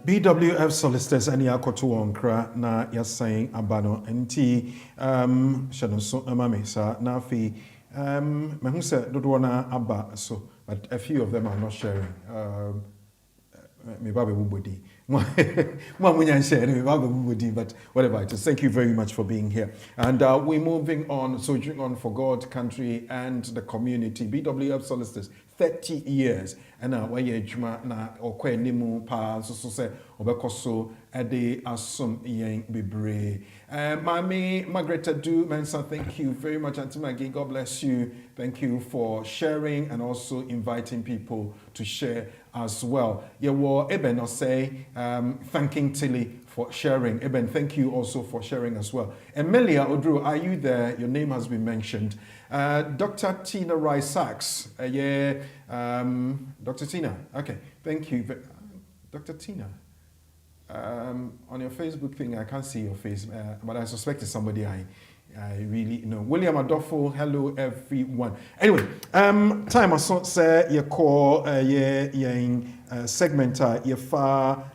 BWF Solicitors any akoto wonkra na yasan abano nti hyɛ so amame sa na afi mehu sɛ dodo na aba so, but a few of them are not sharing. Me baba bubodi. But whatever it is, thank you very much for being here. And we're moving on, soldiering on for God, country, and the community. BWF Solicitors, 30 years. And now, why juma na okwe nimu pa so se obekoso ade asum yen bebre. Mami Margaret Du Mensa, thank you very much. Auntie Maggie, God bless you. Thank you for sharing and also inviting people to share as well. Yewo Eben or say thanking Tilly for sharing. Eben, thank you also for sharing as well. Emilia Odru, are you there? Your name has been mentioned. Dr. Tina Rice Sachs, Dr. Tina, okay, thank you. Dr. Tina, on your Facebook thing, I can't see your face, but I suspect it's somebody I really know. William Adolfo, hello everyone. Anyway, time I saw say you call segment you far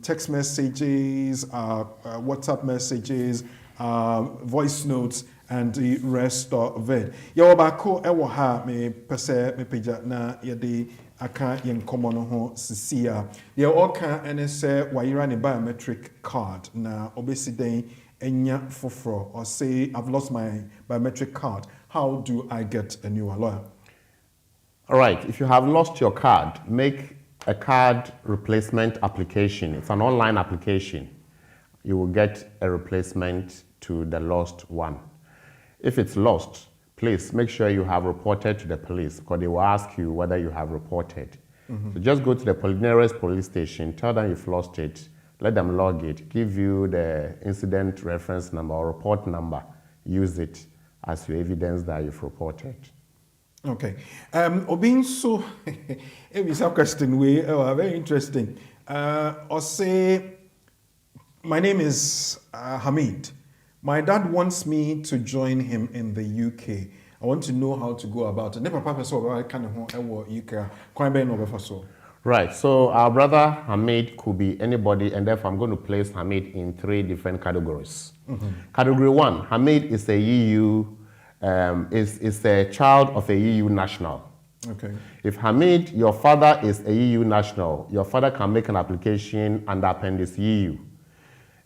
text messages, WhatsApp messages, voice notes, and the rest of it. Yo bako ewo ha me pese me pija na yede aka yen komono ho sisia. Ye oka ene se wayira ne biometric card na obesi den enya foforo or say I've lost my biometric card. How do I get a new lawyer? All right, if you have lost your card, make a card replacement application. It's an online application. You will get a replacement to the lost one. If it's lost, please make sure you have reported to the police because they will ask you whether you have reported. So just go to the nearest police station, tell them you've lost it, let them log it, give you the incident reference number or report number, use it as your evidence that you've reported. Okay. Obin so it is a question we very interesting. Or say my name is Hamid. My dad wants me to join him in the UK. I want to know how to go about it. Right, so our brother Hamid could be anybody, and therefore I'm going to place Hamid in 3 different categories. Category 1, Hamid is a EU, is a child of a EU national. Okay. If Hamid, your father is a EU national, your father can make an application under Appendix EU.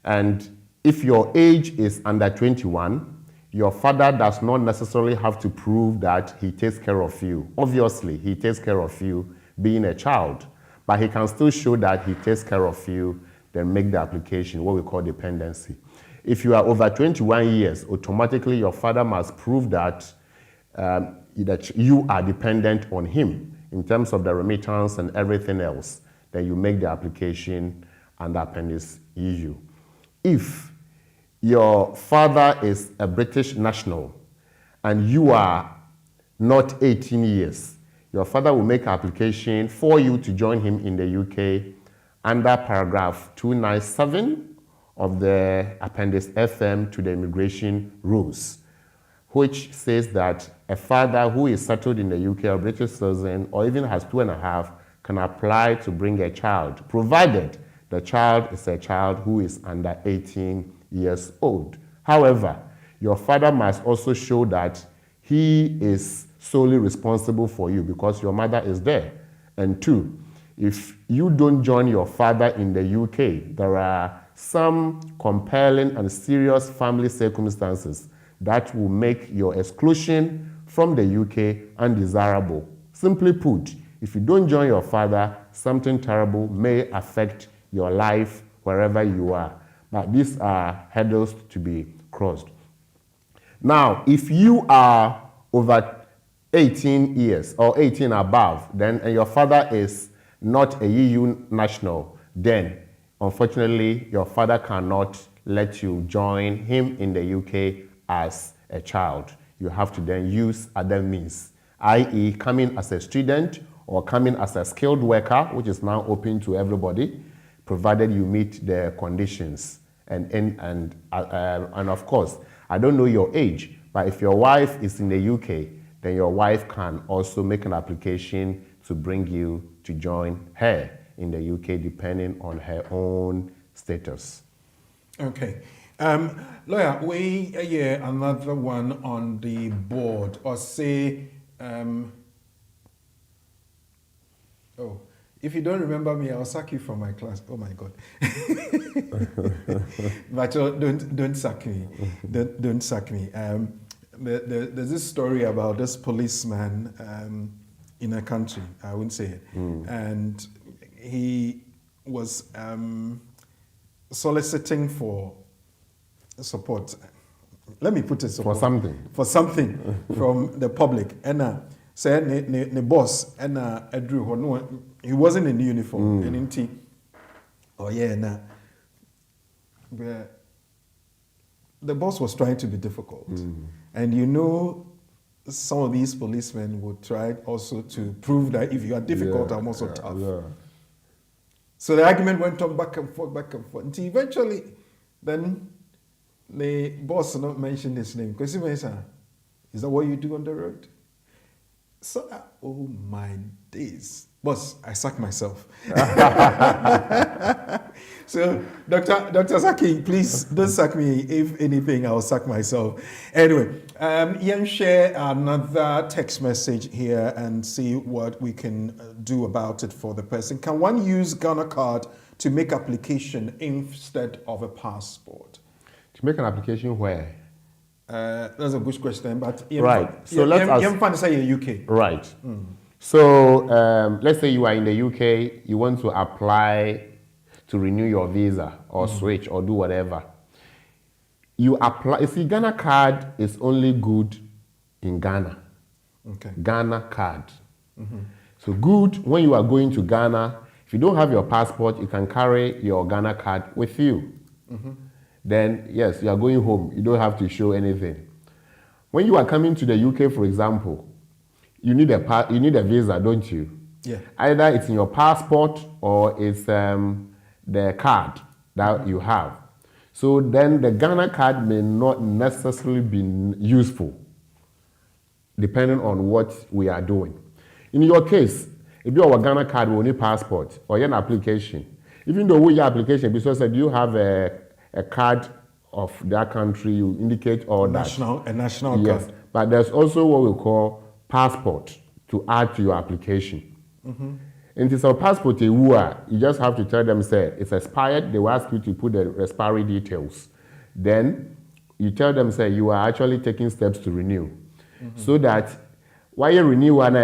And if your age is under 21, your father does not necessarily have to prove that he takes care of you. Obviously, he takes care of you being a child, but he can still show that he takes care of you, then make the application, what we call dependency. If you are over 21 years, automatically your father must prove that, that you are dependent on him in terms of the remittance and everything else. Then you make the application under Appendix EU. If your father is a British national and you are not 18 years, your father will make an application for you to join him in the UK under paragraph 297 of the Appendix FM to the immigration rules, which says that a father who is settled in the UK or British citizen or even has 2.5 can apply to bring a child, provided the child is a child who is under 18 years old. However, your father must also show that he is solely responsible for you because your mother is there. And 2, if you don't join your father in the UK, there are some compelling and serious family circumstances that will make your exclusion from the UK undesirable. Simply put, if you don't join your father, something terrible may affect your life wherever you are. But these are hurdles to be crossed. Now, if you are over 18 years or 18 above, then and your father is not a EU national, then unfortunately your father cannot let you join him in the UK as a child. You have to then use other means, i.e. coming as a student or coming as a skilled worker, which is now open to everybody, provided you meet the conditions. And of course, I don't know your age, but if your wife is in the UK, then your wife can also make an application to bring you to join her in the UK, depending on her own status. Okay. Lawyer, we another one on the board, or say, if you don't remember me, I'll sack you from my class. Oh my God. But don't sack me. Don't sack me. There's this story about this policeman in a country, I wouldn't say it, and he was soliciting for support. Let me put it support. For something from the public. And said the boss and Drew, no, he wasn't in uniform. And the boss was trying to be difficult. And you know, some of these policemen would try also to prove that if you are difficult, I'm also tough. Yeah. So the argument went on back and forth, until eventually, then the boss not mentioned his name. Because he said, is that what you do on the road? So, oh my days. Boss, I sack myself. So, Dr. Saki, please don't sack me. If anything, I'll sack myself. Anyway, share another text message here and see what we can do about it for the person. Can one use Ghana card to make application instead of a passport? To make an application where? That's a good question, but right. So let's say UK. Right. So let's say you are in the UK, you want to apply to renew your visa or switch or do whatever. You apply. You see, Ghana card is only good in Ghana. Okay. Ghana card. So good when you are going to Ghana. If you don't have your passport, you can carry your Ghana card with you. Then yes, you are going home. You don't have to show anything. When you are coming to the UK, for example, you need a visa, don't you? Yeah. Either it's in your passport or it's the card that you have. So then the Ghana card may not necessarily be useful, depending on what we are doing. In your case, if you have a Ghana card, we need passport or an application. Even though we your application, because do you have a card of that country, you indicate all that. A national yes. card. But there's also what we call passport to add to your application. And it's a passport, you just have to tell them, say, it's expired. They will ask you to put the expiry details. Then you tell them, say, you are actually taking steps to renew. So that while you renew one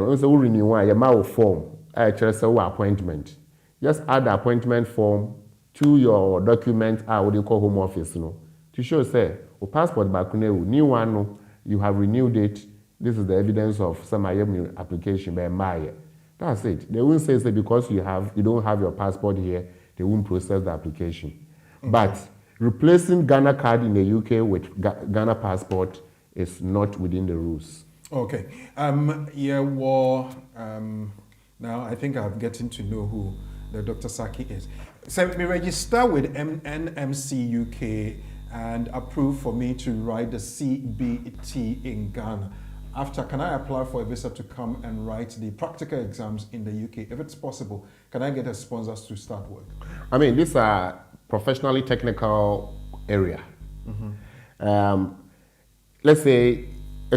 also renew one, form, appointment. Just add the appointment form to your document, what you call home office, to show, say, passport back new one, you have renewed it. This is the evidence of some application by Maya. That's it. They won't say because you don't have your passport here, they won't process the application. But replacing Ghana card in the UK with Ghana passport is not within the rules. Okay. Now I think I'm getting to know who the Dr. Saki is. So we register with NMC UK and approve for me to write the CBT in Ghana. After, can I apply for a visa to come and write the practical exams in the UK? If it's possible, can I get a sponsor to start work? I mean, these are professionally technical area. Let's say,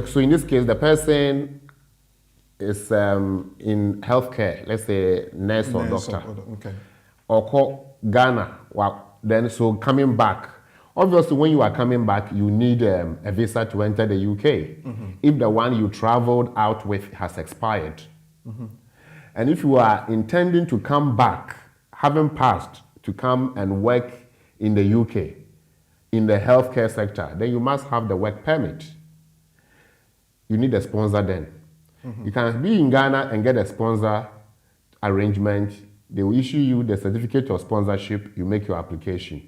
so in this case, the person is in healthcare, let's say nurse or doctor. Okay. Or call Ghana, then so coming back, Obviously, when you are coming back, you need a visa to enter the UK. If the one you traveled out with has expired. And if you are intending to come back, having passed to come and work in the UK, in the healthcare sector, then you must have the work permit. You need a sponsor then. You can be in Ghana and get a sponsor arrangement. They will issue you the certificate of sponsorship, you make your application.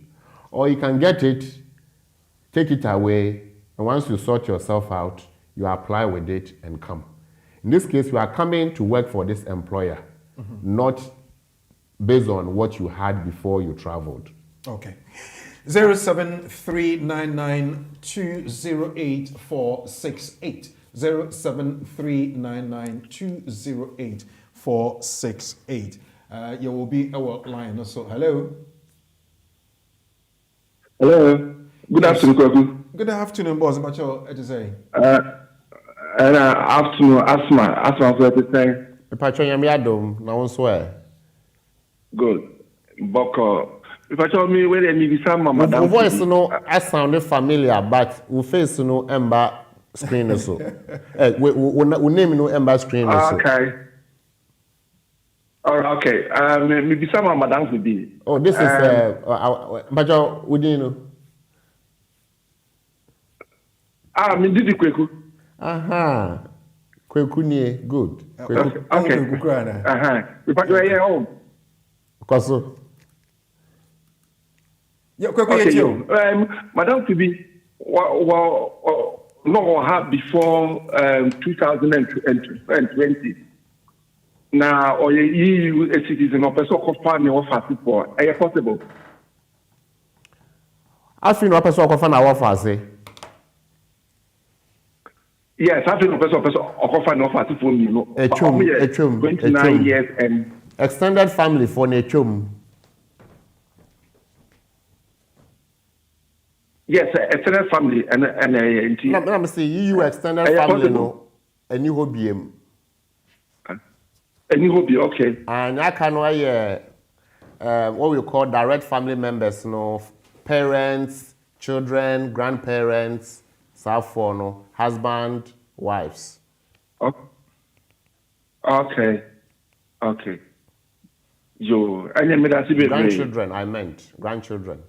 Or you can get it, take it away, and once you sort yourself out, you apply with it and come. In this case, you are coming to work for this employer, not based on what you had before you traveled. Okay. 07399208468. 07399208468. You will be our line also. Hello. Hello. Good afternoon, Kwaku. Good afternoon, boss. What you say? Afternoon, Asma for the thing. Pacho Yamiadom, now swear. Good. Boko. If I told me where they be some mama. Your voice no I sounded familiar, but we face no ember screen so. We name no ember screen so. Okay. All right, okay. Maybe some of madam would be. Oh, this is Pacho, we didn't know. Me did the quick. Aha. Kwekunie, good. Okay. If I go here home. Koso. Yeah, quickly. Madam to be no have before 2020. Now, or you a citizen of person of family of for are possible? I feel no person of fan our fase. Yes, I feel no person of family of for me. No, 29 years and extended family for Nechum. Yes, extended family and let me see you extended family no a new hobby. A new hobby, okay. And I can what we call direct family members, no parents, children, grandparents, for no husband, wives. Okay. Yo, I mean grandchildren, I meant grandchildren.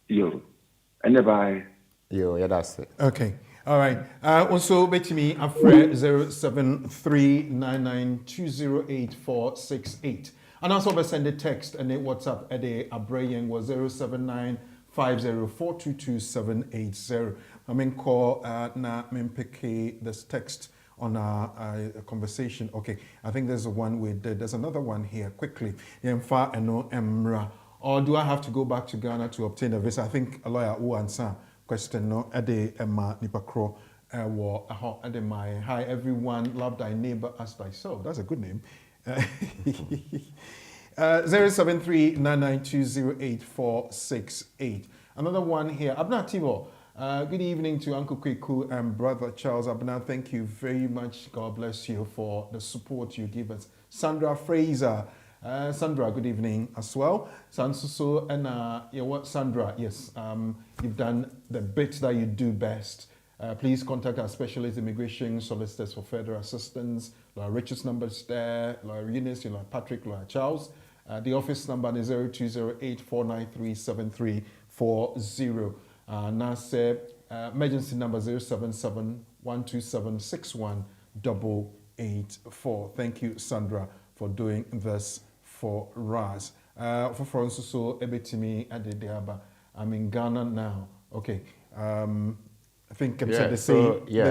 Yo, I never. Yo, yeah, that's it. Okay. All right. Also, bet me afre 07399208468. And also, send a text and a WhatsApp at the Abrayang was 07950422780. I mean, call na pick this text on our conversation. Okay, I think there's one we did. There's another one here quickly. Yemfa eno emra. Or do I have to go back to Ghana to obtain a visa? I think a lawyer will answer question no ade emma nipakro ade my hi everyone, love thy neighbor as thyself. That's a good name. 07399208468. Another one here. Abna Tivo. Good evening to Uncle Kweku and Brother Charles Abna. Thank you very much. God bless you for the support you give us. Sandra Fraser. Sandra, good evening as well. Sansuso and Sandra, yes, you've done the bit that you do best. Please contact our specialist immigration solicitors for further assistance. Lawyer Richard's number is there. Lawyer Eunice, Lawyer Patrick, Lawyer Charles. The office number is 0208-493-7340. NASE emergency number 077-127-6184. Thank you, Sandra, for doing this for us. For Francis, so ebetimi adedeaba. I'm in Ghana now. Okay. I think I said the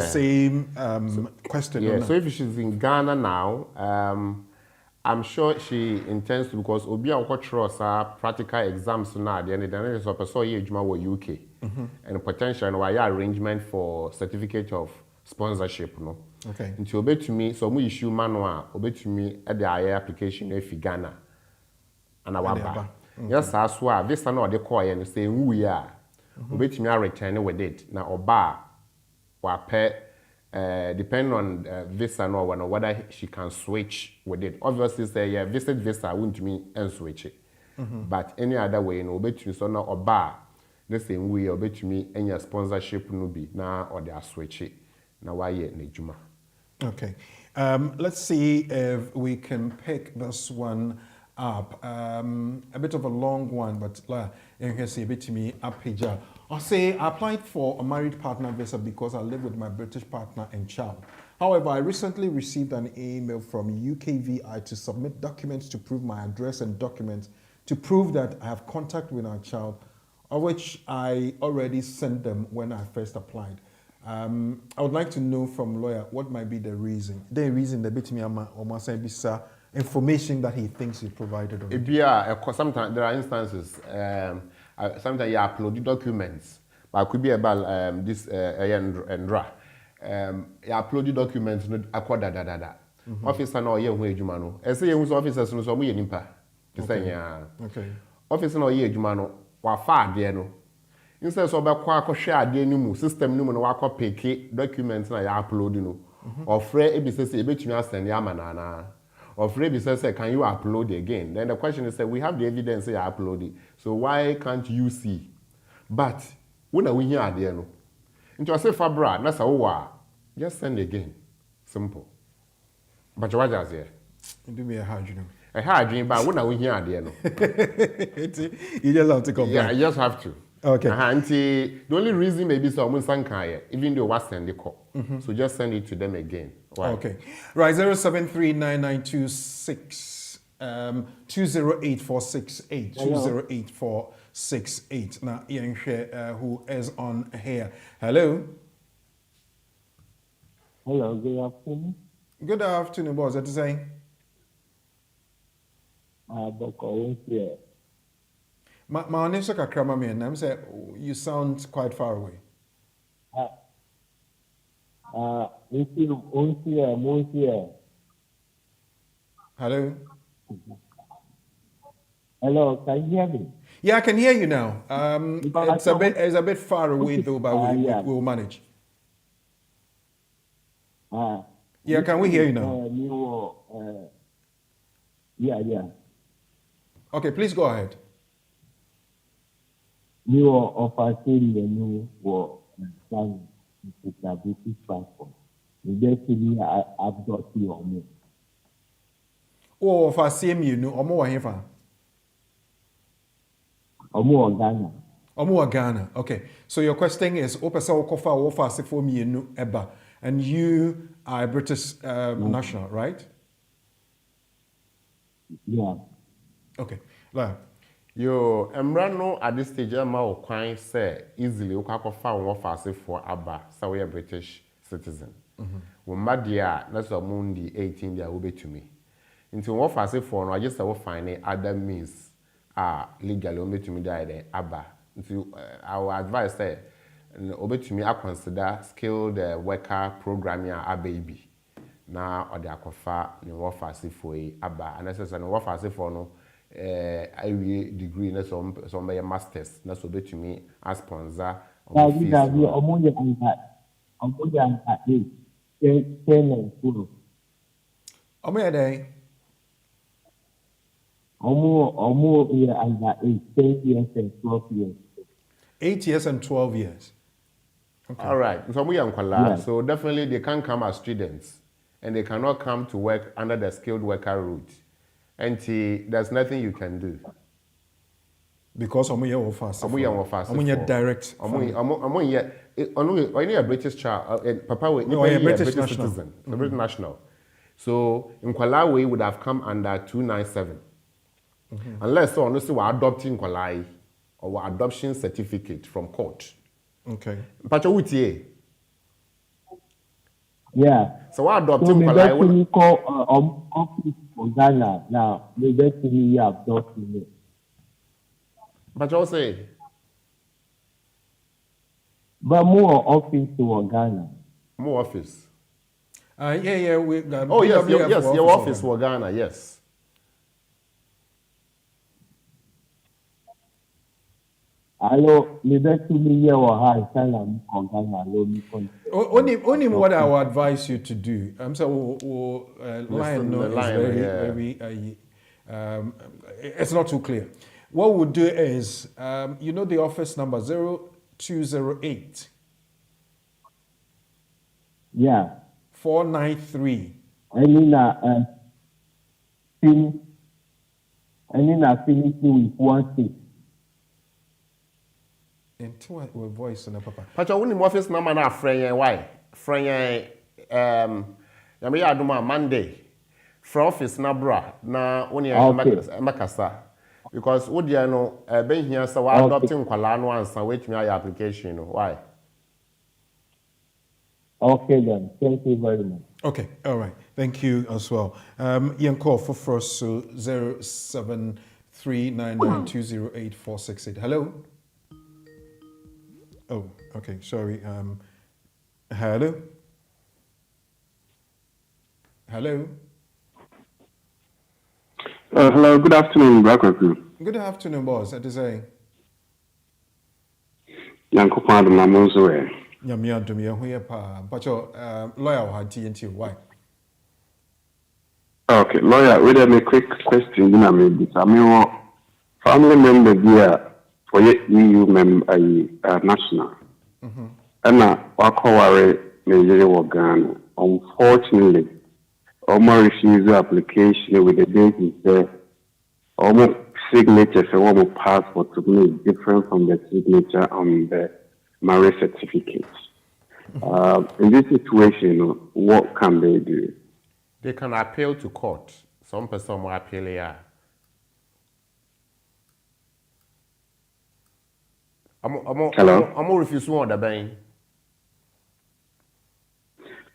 same question. Yeah. So if she's in Ghana now, I'm sure she intends to, because Obia Okotros practical exams now at the end of the day, so person here UK and potential and wire arrangement for certificate of sponsorship, no. Okay. Until obey to me, so we issue manual obey to me at the IR application if Ghana and our bar. Yes, as well. This no they call and say who we are. Obey to me I return with it. Now oba wa pay depend on visa no whether she can switch with it. Obviously say yeah visit visa won't me and switch it. But any other way, no, bet you so now or bar the same way or bet me any sponsorship no be now or they are switch it. Now why yet Nejuma? Okay. Let's see if we can pick this one up. A bit of a long one, but you can see a bit to me up here. I'll say I applied for a married partner visa because I live with my British partner and child. However, I recently received an email from UKVI to submit documents to prove my address and documents to prove that I have contact with our child, of which I already sent them when I first applied. I would like to know from lawyer what might be the reason. The reason the bit me almost bisa information that he thinks he provided. Sometimes there are instances. Sometimes you upload the documents, but it could be about this Ndra. You upload the documents. Officer no ye hu adwuma no. Ese ye hu so officers no so mo ye nimpa. Okay. Officer no ye adwuma no wa fa ade no. Instead so be kwa akɔhwɛ ade no mu system no mu no wa akɔ peke documents na ya upload no. Ofre ebi say ebetumi asend ya manana. Ofre ebi say can you upload again? Then the question is we have the evidence you upload it. So why can't you see? But when we hear ade no. Into say Fabra na sa wo just send again. Simple. But what does it? Do me a hard dream. A hard dream, but when we hear idea, no. You just have to come Yeah, back. you just have to. Okay. The only reason maybe someone sank even though was send the call. So just send it to them again. Why? Okay. Right, 0739926 208468 208468. Now Ian who is on here. Hello. Hello, good afternoon. Good afternoon, boss. What is saying? Boko here. My name is Kakrama me, and I'm saying you sound quite far away. Hello. Hello, can you hear me? Yeah, I can hear you now. It's a bit far away though, but we'll manage. Yeah, can we hear you now? Yeah. Okay, please go ahead. You are offering the new war and British passport. You basically I've got you on me. Oh, if I see you know, or more here. Omo Ghana. Omo Ghana. Okay. So your question is, Opesa Okofa Ofa Sefomi no Eba, and you are a British national, right? Yeah. Okay. Like, Yo, Emrano at this stage, I'm now quite say easily. Okako found one fast for Abba, so we are British citizen. When Madia, that's a Mundi 18 year will be to me. Into one fast for no, I just will find other means legally only to me that Abba. Into our advice say, obey to me, I consider skilled worker programming a baby. Now or the aquafa no one fast for Abba, and that's no one fast for no. I degree na some by masters na so betumi as sponsor on fees. Omo under 10 years and 12 years. 8 years and 12 years. Okay. All right. So we are so definitely they can't come as students and they cannot come to work under the skilled worker route. And there's nothing you can do. Because omuye offers. Omuye direct. Only a British child. Papa, a British citizen, a British national. So in Kwalawi would have come under 297, unless so honestly we're adopting Kwalai or adoption certificate from court. Okay. Pacha Wutie. Yeah. So we're adopting Kwalai. So we call office for Ghana now. They basically adopting me. But you say. But more office to Ghana. More office. Yeah. Yes, your office for Ghana, yes. Hello, only what I would advise you to do. I'm saying line no is very it's not too clear. What we'll do is, you know the office number 0208 Yeah. 493. Finishing with 16. Into what voice on papa? Pacha, when the office number na friend why? Friend yami aduma Monday. From office na bra na when you makasa. Because what you know, ben here so adopting kwala no answer wait me your application why? Okay then. Thank you very much. Okay, all right. Thank you as well. Ian call for first, so 0739920846. Hello? Oh, okay, sorry. Hello? Hello? Hello, good afternoon, Brakoku. Good afternoon, boss. That is a... Yanko Pado Namozoe. Yamia Dumia, who but your lawyer had TNT. Why? Okay, lawyer, we have a quick question. You know, maybe family member here for your EU member, national. And now, Wakawari, Nigeria, Ghana. Unfortunately, almost refused the application with the date is there. Almost signature for almost passport to me different from the signature on the marriage certificate. In this situation, what can they do? They can appeal to court. Some person will appeal here. Hello? I'm refusing on the bank.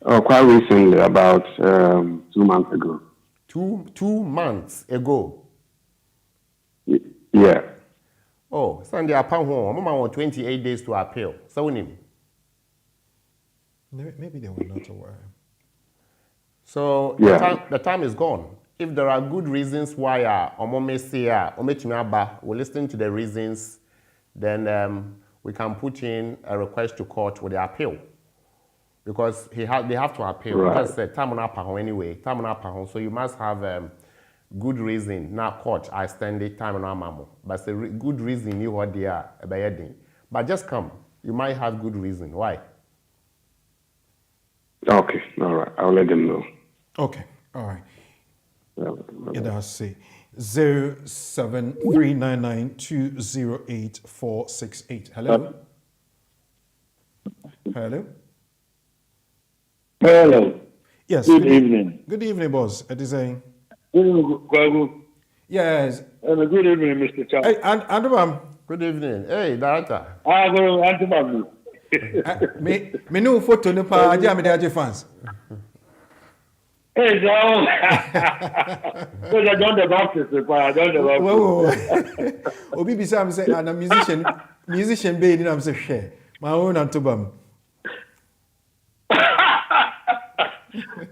Quite recently, about 2 months ago. 2 months ago. Yeah. Oh, Sunday upon home. I'm on 28 days to appeal. So we need. Maybe they were not aware. So yeah. the time is gone. If there are good reasons why we're listening to the reasons, then we can put in a request to court with the appeal. Because they have to appeal. Right. Because time on appeal anyway. Time on appeal. So you must have good reason. Now court I stand it time on mamo. But it's a good reason you what they are about. But just come. You might have good reason. Why? Okay. All right. I'll let them know. Okay. All right. Yeah, that's say 0739920848. Hello. Hello. Hello. Yes. Good evening. Good evening, boss. It is a. Good Yes. and good evening, Mr. Charles. Hey, and Good evening. Hey, director. Go Antibabu. me no photo no pa aja me dey fans. Hey, so because I don't the Baptist, I don't the Baptist. Obi bisa am say na musician be ni am say share. My own Antobam.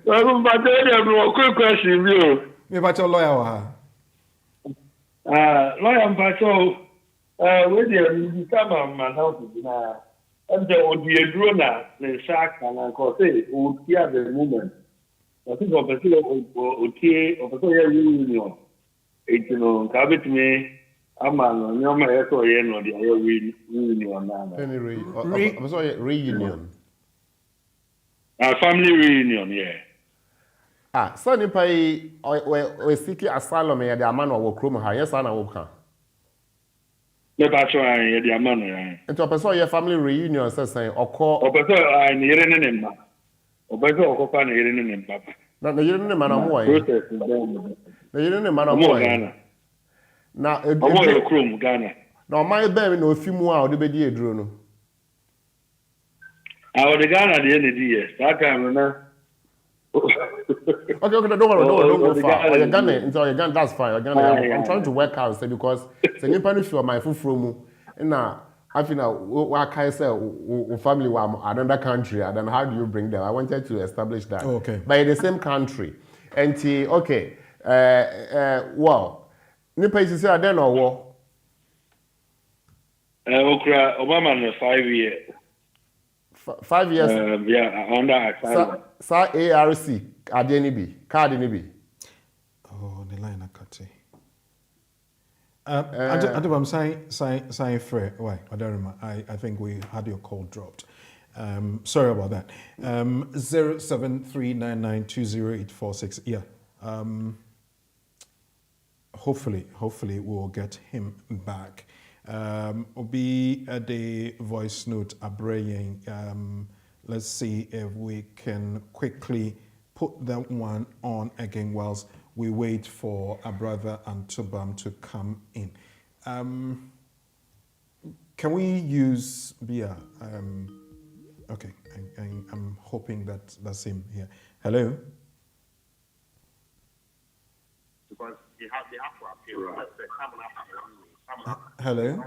Well, but then a quick question, you. Me ba your lawyer wa. Lawyer Mpacho, when you become a man out now, and the Odiegrona, the Shark, and I call say, who hear the movement. I think of a okay, of a union. It's no, Cabot me, a man, no matter or the other union. I'm sorry, reunion. Family reunion, yeah. So nipa we seeking asylum here the man of Chrome ha yes na wo kan. No ba cho an the man ya. Into person your family reunion say okọ. Opeso an yere ne mma. Opeso okọpa na yere ne mma. Na yere ne ma na mo wan. Na yere ne ma na mo wan. Na omo e Chrome Ghana. Na o man be mi na ofimu a o de be di eduro no. Our the Ghana the end yes. That time na. Okay, don't go far. You're Ghana, that's fine. I'm trying to work out because the Nippon issue of my food from now. I feel now what can I say? Family were another country, and then how do you bring them? I wanted to establish that. Okay. But in the same country, and okay, well, Nippon is say I don't know what. Okra Obama 5 years. 5 years. Yeah, under asylum. Sa ARC, card ni bi. Oh, the line I cut it. I'm saying fair. Why? I don't remember. I think we had your call dropped. Sorry about that. 0739920846. Yeah. Hopefully we'll get him back. Obi the voice note abraying. Let's see if we can quickly put that one on again whilst we wait for our brother Antubam to come in. Can we use Bia? Okay, I'm hoping that's him here. Hello? Because they have to appeal. Hello?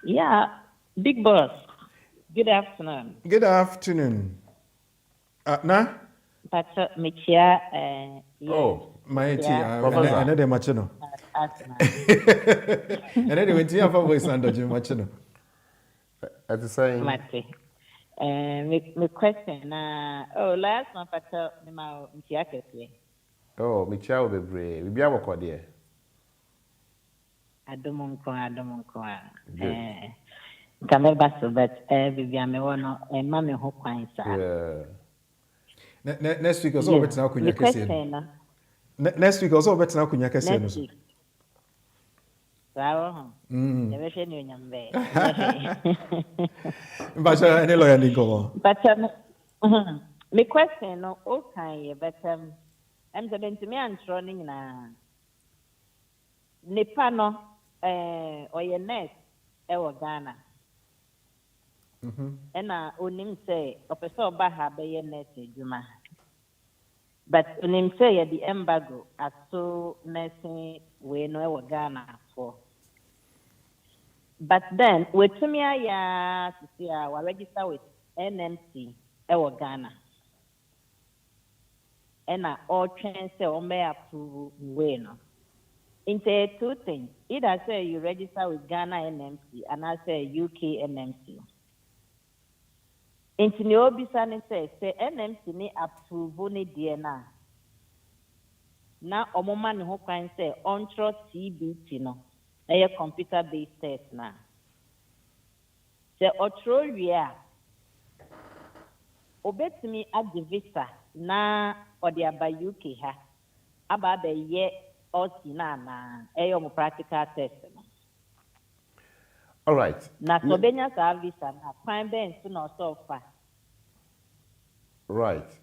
Yeah, big boss. Good afternoon. Good afternoon. Na? Pacha Michia. Oh, my tea. Professor. I know the machino. And then they went to have a voice under Jim Machino. At the same. Mate. My question. Last month, Pacha, my Michia Kesi. Oh, Michelle be brave. We be able to there. Adomunko. Kame baso, but Vivian me wono mami ho kwan sa. Next week also better now kunya kese. Next week also better now kunya kese no so. Sawo. Never hwe ni onyambe. Mbacha any lawyer ni go. But my question no okay but I'm going to me antro ni na nipa no oye nurse e wo Ghana. Ena onim say opese oba ha be ye nurse adwuma. But onim say ye the embargo aso nursing we no e wo Ghana for. But then wetumi aya sisi a wa register with NMC e wo Ghana. Ena all train say o may approve we no. Into two things. Either say you register with Ghana NMC and I say UK NMC. Into the obisa say NMC ni approve ni DNA. Na omoma ni ho kwan say ontro CBT no. A computer based test na. Say otro ria. Obetumi adi visa na odi aba UK ha. Aba be ye na practical test. All right. Na sobenya service na fine ben so no so far. Right.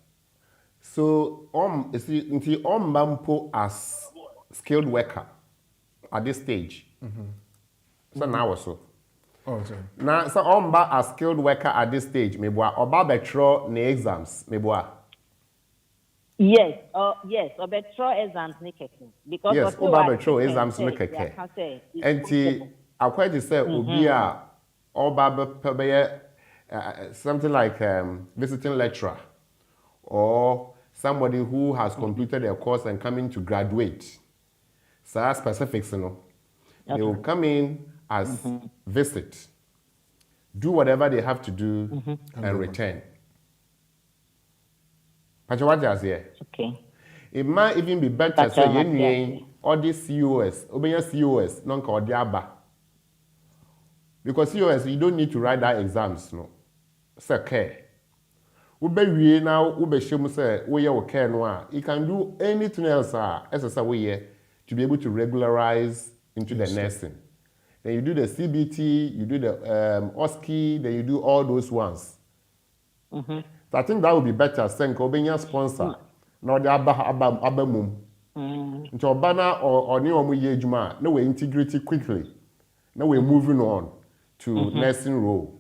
So until mampo as skilled worker at this stage. So now also. Oh, sorry. Now so as skilled worker at this stage, meboa oba betro na exams meboa. Yes, obetro exams ni keke because yes, oba betro exams ni keke. Enti akwai say obi a oba be something like visiting lecturer or somebody who has completed a course and coming to graduate. So specifics, you know. They will come in as visit, do whatever they have to do, and return. Pachawajas here. Okay. It might even be better say you all these COS, obey COS, non cordiaba. Because COS, you don't need to write that exams, no. Say care. Ube now, ube shemu say we are okay no. You can do anything else as a way to be able to regularize into the nursing. Then you do the CBT, you do the OSCE, then you do all those ones. So I think that would be better. Senko obenya sponsor. Now the aba mum. Nti obana or ni omu ye adwuma, na we integrate quickly. Now we're moving on to nursing role.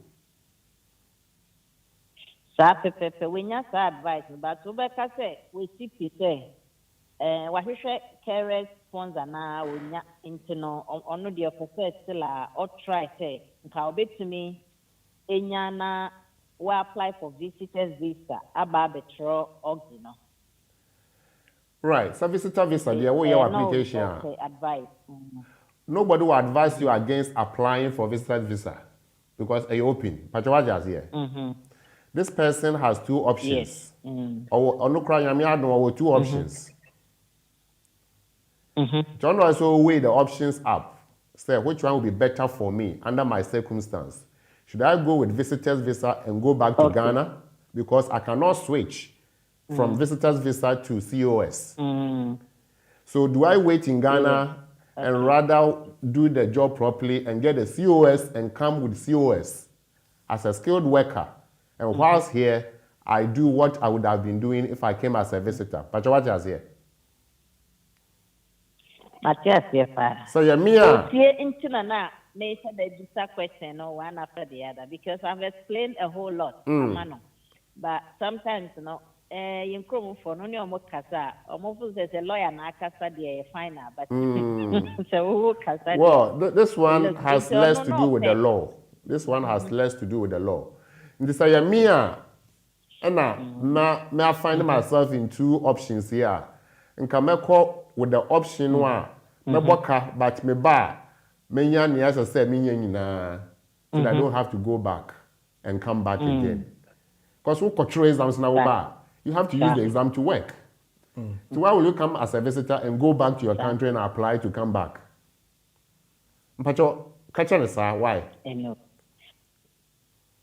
Pepe, we nya sa advice, but ubeka say we CP say wahwehwe carers sponsor na wonya intino ono de offer still or try say nka obetumi enya na we apply for visitors visa aba betro ogino. Right, so visitor visa there we your application. Okay, advice. Nobody will advise you against applying for visitor visa because are you open? Pachawajas here. This person has two options. Yes. Or no cry, I mean, I know two options. John also weigh the options up. Say which one will be better for me under my circumstance. Should I go with visitor's visa and go back to Ghana? Because I cannot switch from visitor's visa to COS. So do I wait in Ghana and rather do the job properly and get a COS and come with COS as a skilled worker? And whilst here, I do what I would have been doing if I came as a visitor. But what is here? So you're Mia. Make the question one after the other because I've explained a whole lot. But sometimes, in Chrome for no more casa, almost as a lawyer na casa the final, but so well, this one has less to do with the law. This one has less to do with the law. This is Mia, and may I find myself in two options here. And come with the option one, me boka, but me ba. Many as I said, so I don't have to go back and come back again. Because who control exams now, you have to use the exam to work. So why will you come as a visitor and go back to your country and apply to come back? Mpacho, why?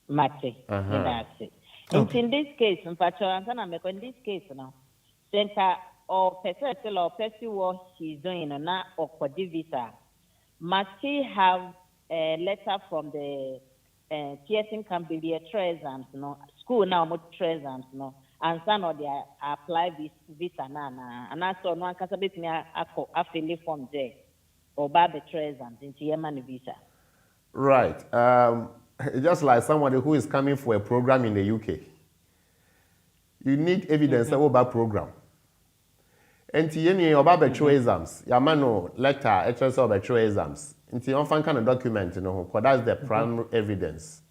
Mate, in this case, Mpacho, in this case now, center or person or person what she's doing now or for the visa. Must she have a letter from the TSN can be the exams, school now more exams, and some of the apply this visa now, and I saw no one can submit me a fill form there or buy the exams into Yemen visa. Right. Just like somebody who is coming for a program in the UK, you need evidence about program. And you about the exams, Yamano letter, HSL about exams. Into your kind of document, because that's the primary evidence.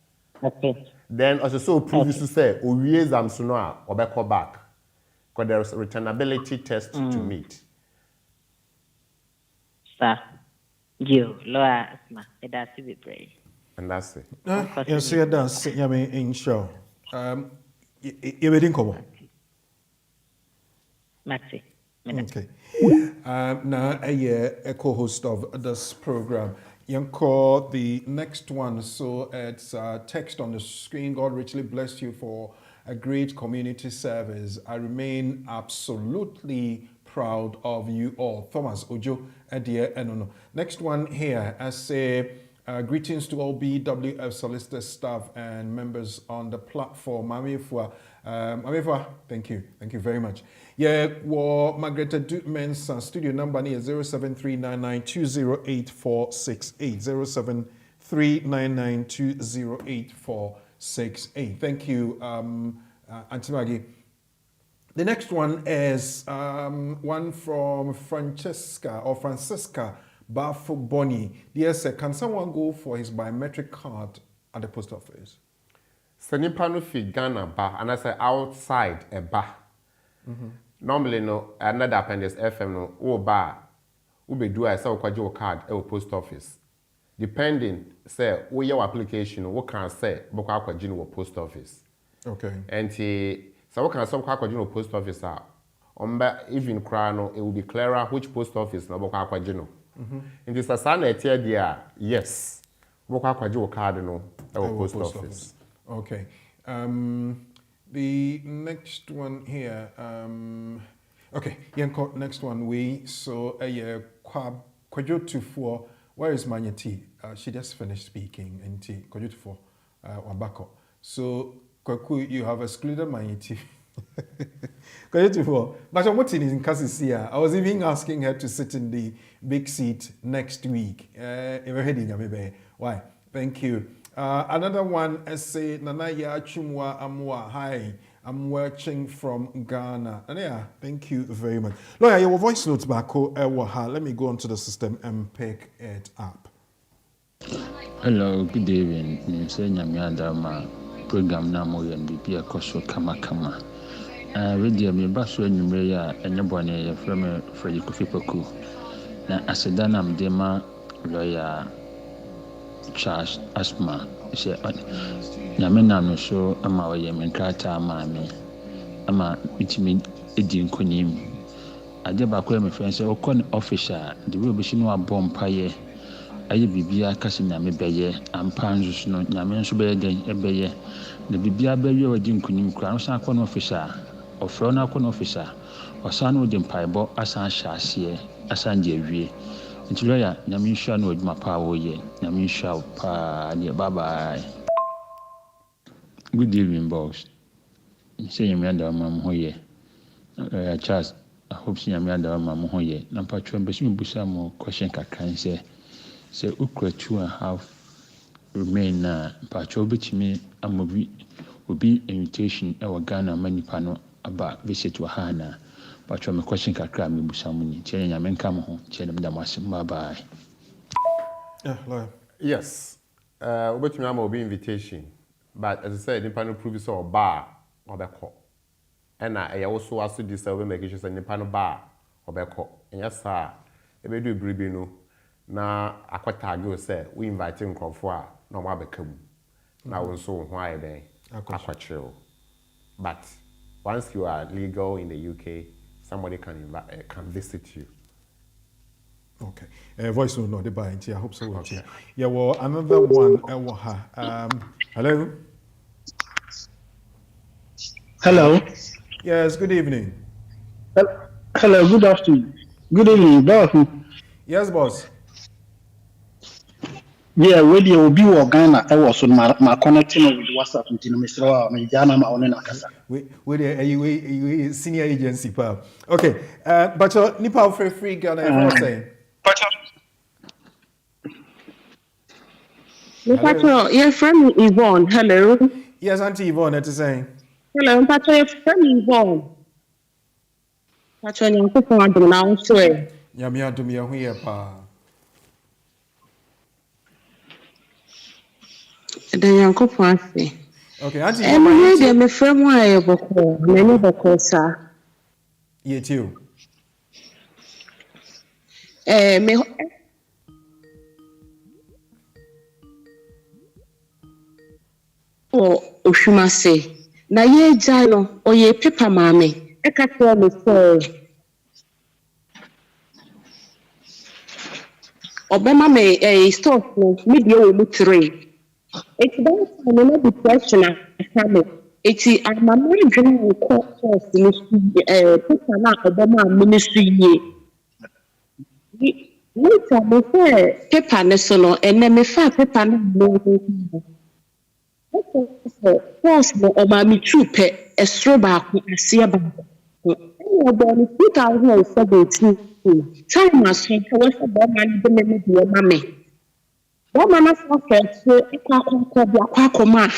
Okay. Then also prove to say, we exams no or back. Because there is a returnability test to meet. Sir, you, Laura, that's to be brave. And that's it. You see, that's in show. You didn't come. Maxi. Okay. Now, a co-host of this program. Yanko, the next one. So it's text on the screen. God richly bless you for a great community service. I remain absolutely proud of you all. Thomas Ojo, Edia Enono. Next one here. I say greetings to all BWF Solicitors staff and members on the platform. Mamifwa, thank you very much. Yeah, well, Margaret Men's studio number is 07399208468. 07399208468. Thank you, Auntie Maggie. The next one is one from Francisca Bafo Bonnie. Dear sir, can someone go for his biometric card at the post office? Senipa no fi Ghana ba, and I say outside a ba. Normally no, another appendix FM no, o ba, ube do I say okwaji card e post office. Depending, say, what your application, what can say, bokwa akwaji no post office. Okay. And so what can some akwaji no post office even crano, it will be clearer which post office no bokwa akwaji no. In this asana etia dia, yes, bokwa akwaji card no e post office. Okay. The next one here. Okay. Yanko, next one. Kwajo where is Manyeti? She just finished speaking. And Kwajo Wabako. So, Kwaku, you have excluded Manyeti. Kwajo but I'm watching in Kasisia. I was even asking her to sit in the big seat next week. Why? Thank you. Another one, essay, Nanaya Chumwa Amwa. Hi, I'm watching from Ghana. And yeah, thank you very much. Lawyer, your voice notes back. Let me go onto the system and pick it up. Hello, good evening. I'm saying I'm program now more than be a cost kama. Radio me basso and Maria and your bonnet from Freddy Kofi Poku. Now, as a danam dema lawyer. Charge asthma. She Yamena no show ama Yemen Krata Mammy. Ama it mean Edin Kunim. ade ba ko me friend say okon official the way obishi no abom paye aye bibia kase nyame beye ampa nso no nyame nso beye den ebeye na bibia beye wadi nkunim kura no san akon official ofro na akon official wasan no de mpaibo asan hyase asan de awie nti lawyer nyame nhwa no adwuma pa wo ye nyame nhwa pa ne bye bye. Good evening, boss. Say you mean that I'm here. Charles, I hope you mean that I'm here. I'm patron, but you busa more question can say ukra 2.5 remain na patron bit me a movie will be invitation our Ghana many panel about visit to Hana. Patron, my question can cram me busa money. Telling your men come home, tell them that was bye bye. Yes. But you will be invitation. But as I said, nipa no prove so bar obeko. And I also ask you this we make sure say nipa no bar obeko. And yes sir, e be do bribi no na akwata go say we invite nkofo a na mo abeka mu. Na won so ho aye den akwachiro. But once you are legal in the UK, somebody can visit you. Okay. Voice will not buy I hope so. Okay. Yeah, well, another one. Hello. Hello. Yes, good evening. Hello, good afternoon. Good evening, boss. Yes, boss. Yeah, when you be Ghana, I was on my connecting with WhatsApp with Mr. Jana Maonena Kasa. We senior agency, pal. Okay. But Nipa free Ghana, everyone saying. Hello. Your friend Yvonne. Hello. Yes, Auntie Yvonne, that's saying. Hello, Pacho, your friend Yvonne. Pacho, you're going to now swear. Yamia to me a here, pa. Then you're going to say. Okay, Auntie Yvonne. And my friend, why you boko? Many boko, sir. Yeah, too. Me. Oshumase na ye jalo oye paper mame e ka tell me say obema me stock no media wo mu 3 it's don't no be question am eti amama dwene ko course ni paper na obema ministry ye later me say paper ne so no ene me fa paper no First, my trooper, a straw back, a sear back. In 2017, time was sent to us about my dear mammy. One man of offered so a quackoma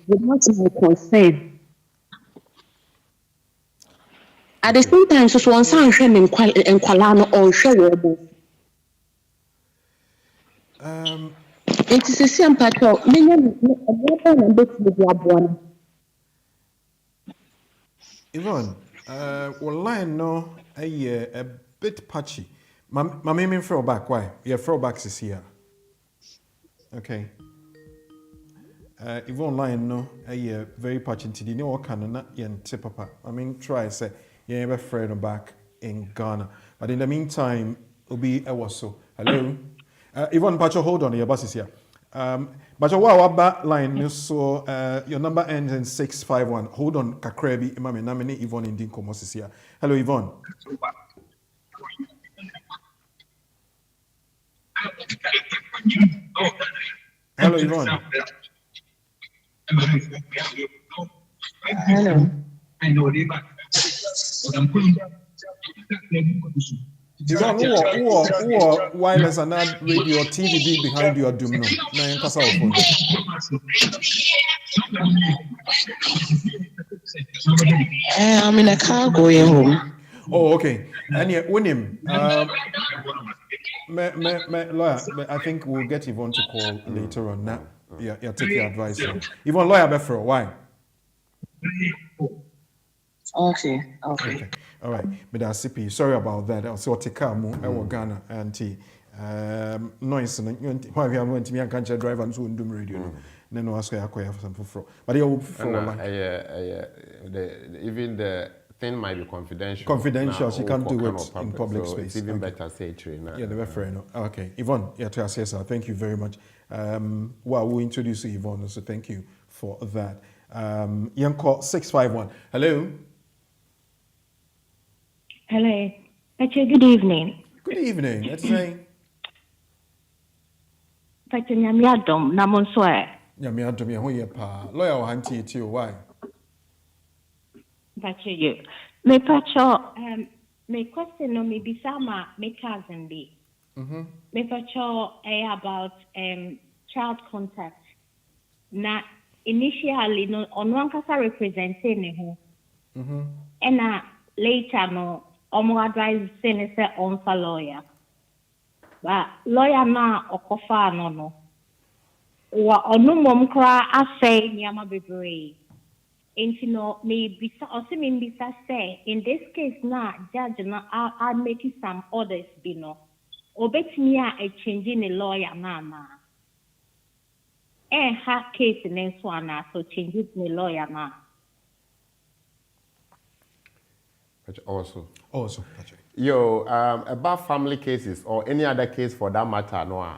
without my consent. At the same time, so one son in Kualano or Sherwood. It is a simple talk. Yvonne, online no a bit patchy. My main throwback, why? Yeah, throwbacks is here. Okay. Yvonne line no a very patchy to the new canon yen papa. I mean try say you never friend back in Ghana. But in the meantime, will be a so. Hello. Yvonne Pacho, hold on, your bus is here. But our back line, so your number ends in 651. Hold on, Kakrebi, Imami, Namini, Yvonne in Dinko Moses here. Hello, Yvonne. Hello, Yvonne. Hello. Yvonne, who wireless and that radio TV behind your domino? Na in kasa phone. I'm in a car going home. Oh, okay. And yeah, win him. Lawyer, I think we'll get Yvonne to call later on. Now, yeah, take your advice. Yvonne, lawyer, Befro, why? Okay. All right. But sorry about that. I saw Tekamu, I Ghana, and noise. Why we are going to be a country driver and so on radio. No, ask I have some for. But you even the thing might be confidential. Confidential, she can't do it public, in public so space. It's even better say it. Yeah, the referee. Okay, Yvonne, yeah, to assess her. Thank you very much. Well, we'll introduce you, Yvonne, so thank you for that. Young call 651. Hello. Hello. Pacho, good evening. Good evening. Let's say. Pacho, nyamiadom na monswe. Nyamiadom ya hoye pa. Lawyer wa hanti iti why? Pacho you. Me pacho me question no me bisama me cousin be. Me pacho about child contact. Na initially no on kasa representing ne ho. And later no omo advise say say on for lawyer. But lawyer na okofa no. Wa onu mom kra asay nyama bebre. Enti no me bisa ose me bisa say in this case na judge na I make some orders bi no. Obetimi a change in the lawyer na. Ha case ne so ana so change in the lawyer na. Also, Yo, about family cases or any other case for that matter, no,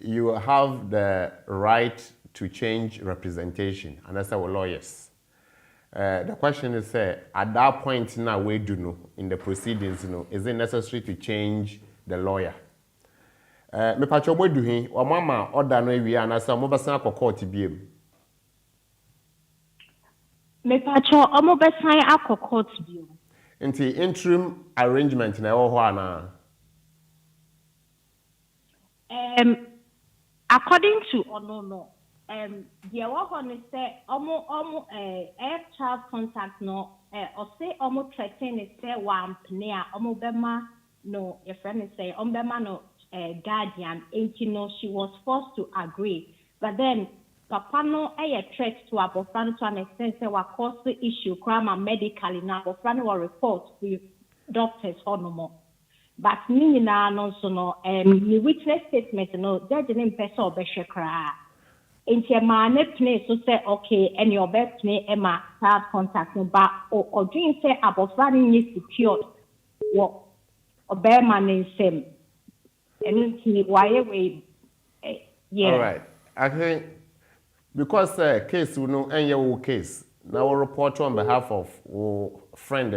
you have the right to change representation, and that's our lawyers. The question is, at that point now, we do know in the proceedings, is it necessary to change the lawyer? Me pacho boy do he or mama order no we and asa mo besan akoko tibiem. Me pacho omo besan akoko tibiem. Into interim arrangement na ewo ho ana. According to no the one is say omo child contact no or say omo threaten is say one pnea omo bema no your friend is say bema no guardian and she was forced to agree, but then papa no threat to abofran to an extent say what cause the issue crime medically now abofran will report to doctors or no more. But me na no so no ni witness statement no judge in person obehwe kra enti ma na play so say okay and your best me Emma child contact no ba or dream say abofran ni secured what obema na nsem and why we yeah. All right. I think because case you know and your case now we report on behalf of friend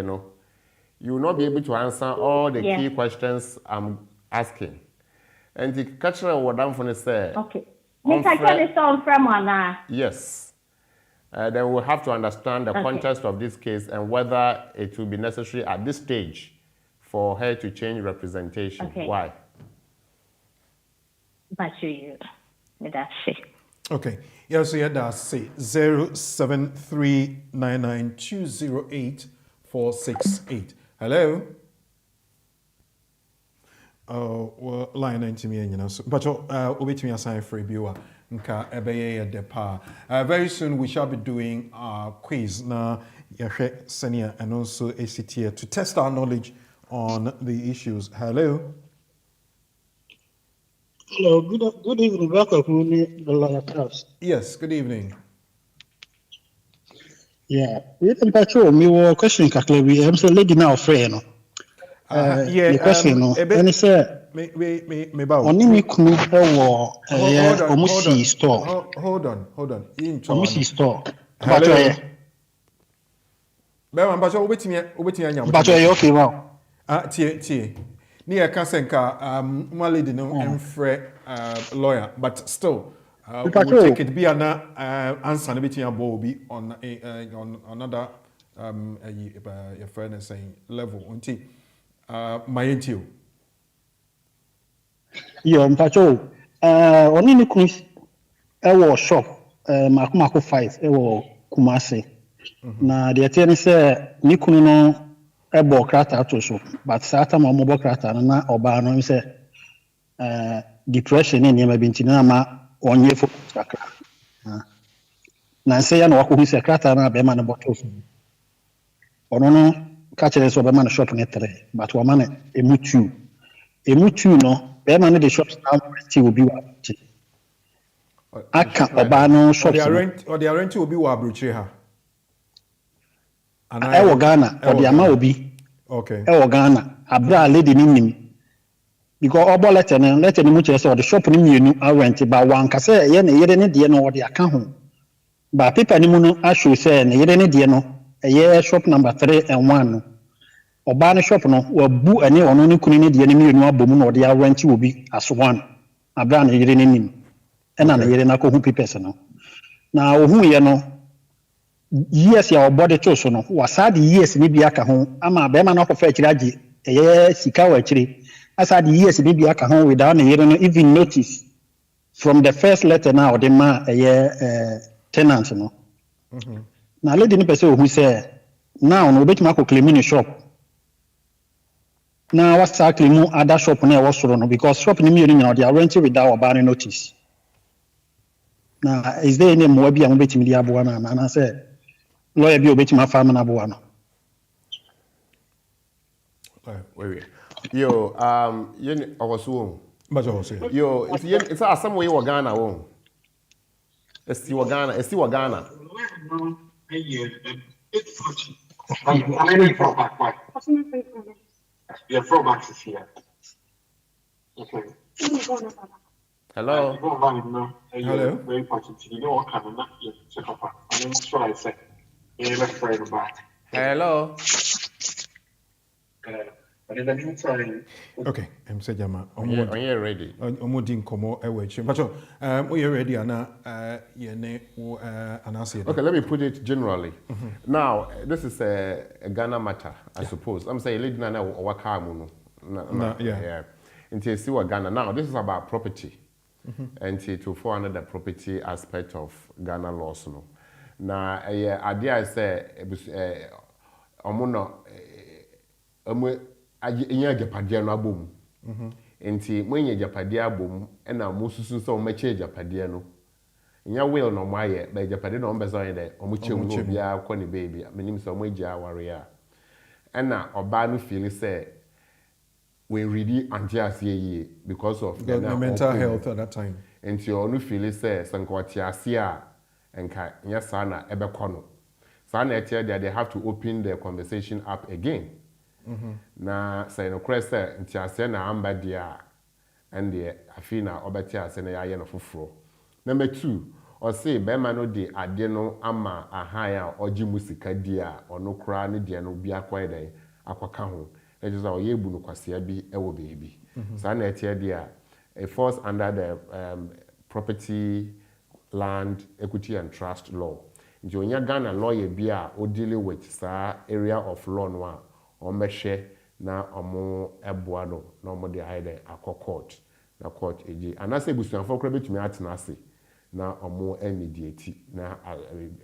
you will not be able to answer all the key questions I'm asking. And the cultural what I'm going to say. Okay. Mr. Kelly on from one. Yes. Then we'll have to understand the context of this case and whether it will be necessary at this stage for her to change representation. Okay. Why? But you, that's it. Okay. Yeah, so yeah, that's it. 07399208 Hello. Well, line 90 million. But wait me assign for viewer. Very soon we shall be doing a quiz na senior and also ACT to test our knowledge on the issues. Hello. Hello, good evening. Welcome to the lawyer class. Yes, good evening. Yeah, we can patrol me or question kakle we am so lady now free no. Yeah, the question no. And say me ba. Oni me kunu e wo omusi store. Hold on. In omusi store. Hello. Be man patrol obetimi anya. Patrol you okay wow. Tie. Ni e ka senka one lady no emfre lawyer but still we'll take it be an answer na between abo be on another your friend is saying level until my entio. Yeah, mpacho oni ni kun e shop makumako 5 e Kumasi. Na the attorney say ni kunu no e bo krata to so but sata mo bo krata na oba no say depression ni e ma bintina ma onye fo sakra na say ya na wako say krata na be ma na bottle ono no ka chere so be ma na shop ne 3 but wa ma na emutu no be ma na the shop stand rent will be wa aka oba no shop or the rent will be wa abrochire ha. Ewo Ghana or the ama obi. Okay. Ewo Ghana abra lady nim. Because obo letter ni muche so the shop ni mienu arent ba wan ka say ye ne yere ne de no de aka ho. Ba paper ni mu no ashow say ne yere ne de no ye shop number 3 and 1 no. Oba ne shop no wabu ane ono ne kunu ne de ne mienu abomu no de arent obi as one. Abra ne yere ne nim. Ena ne yere na ko hu papers no. Na ohun ye no years ya body to so no wasade years ni bia ka ho ama be ma na ko fa akira agi eye sika wa akire asade years ni bia ka ho without na yere no even notice from the first letter now the ma eye tenant no na lady ni person who say now no obeti ma ko claim ni shop na wasa claim other shop na e wo soro no because shop ni mi ni nyina they are renting without obani notice na is there any more bia mo beti mi dia bo na say lawyer bi obeti ma farm na bo no. Wait. Yo, yen owoso. But also. Yo, it's a some way Ghana won. Esti Ghana. Your throwbacks is here. Okay. Hello. Hello. Very important. You know what kind of not yet check up. I'm not sure I said. Let's try it back. Hello. But in the meantime, okay, I'm saying Jama. Are you ready? Omodin komo ewechi. But we are ready ana yene anase. Okay, let me put it generally. Now, this is a Ghana matter, I suppose. I'm saying lady na waka mu no. Yeah. Into see what Ghana. Now, this is about property. And to fall under the property aspect of Ghana laws no. Now, idea is say omuno inya japadia no abom enti mwenye japadia abom na mususu so meche japadia no inya will no maye ba japadia no mbezo yin omuchem no bia ko ne baby menim so mweja aware a na oba no feel say we really antiasie yi because of the mental health at that time enti onu feel say sankwatiasie a enka nya sana ebekono sana etie they have to open the conversation up again. Na say no crest nti ase na amba dia and the afina obeti ase na yaye no foforo. Number 2, or say be ma no de ade no ama ahan a oji musika dia ono kra ne de no bia kwai den akwaka ho. E just o ye bu no kwasea bi e wo beebi. So na etie dia it falls under the property, land, equity and trust law. Nti onya Ghana lawyer bi a o deal with sa area of law no a omeshe na omo eboa no na omo de aide court na court eji anase busuanfo kra betumi atena ase na omo immediate na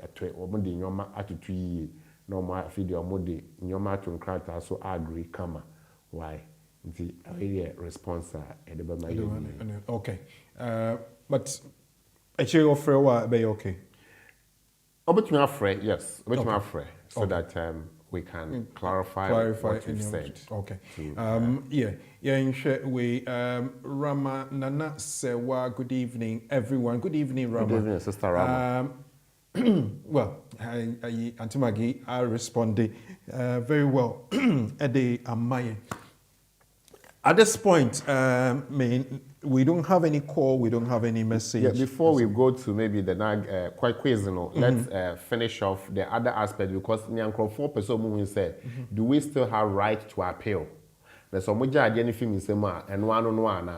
atwe omo de nyoma atutu yi na omo afidi omo de nyoma atunkrata so agree kama why nti area response e be my okay but actually offer wa be okay obetumi afre yes obetumi afre so that we can clarify what you've said. Okay. We Rama Nana Sewa. Good evening, everyone. Good evening, Rama. Good evening, Sister Rama. Well, Antimagi, I responded very well. At this point, we don't have any call, we don't have any message. Yeah, before we go to maybe the quite quiz, let's finish off the other aspect because Nyankro 4 person said, do we still have right to appeal? There's some judge anything in Sema and one on one.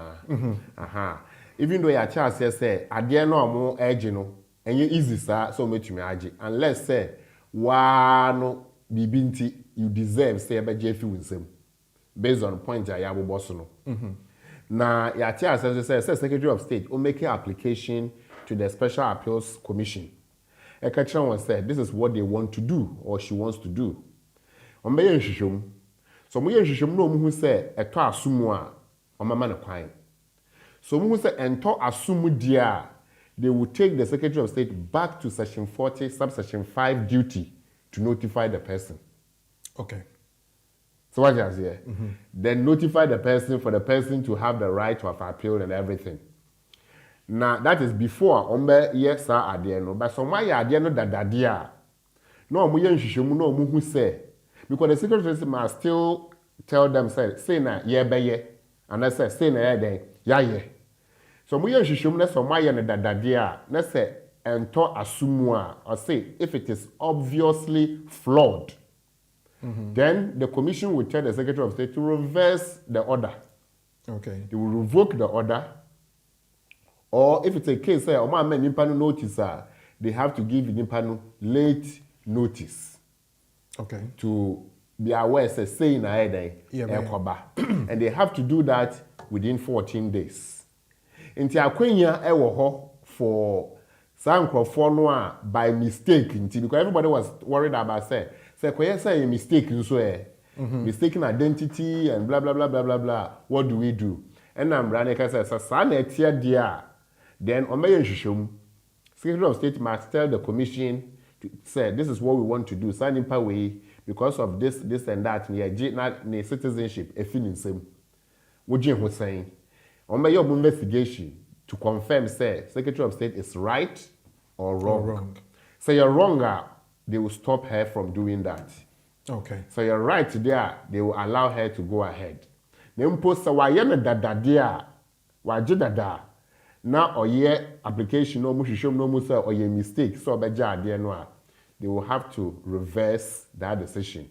Even though your child says, I dare no more edge, and you easy, sir, so much me agi. Unless say, one bibinti you deserve, say about Jeffy Winsome. Based on point I have bosono. Now, Yatia says Secretary of State will make an application to the Special Appeals Commission. A catcher was said this is what they want to do or she wants to do. On Bayan Shishum, so Muyan Shishum no who say a to asumwa on my man of crime. So who say and to assume dia they will take the Secretary of State back to Section 40, subsection 5 duty to notify the person. Okay. So what you say? Then notify the person for the person to have the right to have appeal and everything. Now that is before ombe yes sir adieno, but some why adieno da dadia. No, we yen shishemu no mu hu say because the secretary must still tell them say na ye be ye and I say na ye den ya ye. So we yen shishemu na so ma ye ne dadade a na say ento asumu a or say if it is obviously flawed. Then the commission will tell the Secretary of State to reverse the order. Okay. They will revoke the order. Or if it's a case where Oma men Nimpano notice, they have to give Nimpano late notice. Okay. To be aware, saying ahead, and they have to do that within 14 days. Inti akwenya ewo ho for some no by mistake because everybody was worried about say a mistake mistaken identity and blah blah blah blah blah blah. What do we do? And I'm running say dear. Then on my Secretary of State must tell the commission to say this is what we want to do. Sign in way because of this and that. Near citizenship a feeling same. What you saying? On my investigation to confirm say Secretary of State is right or wrong. Say you're wrong, they will stop her from doing that. Okay. So you're right there, they will allow her to go ahead. Then post wa yena dada there, wa dada. Now or ye application no mu shishom no mu say or ye mistake so beja there no, they will have to reverse that decision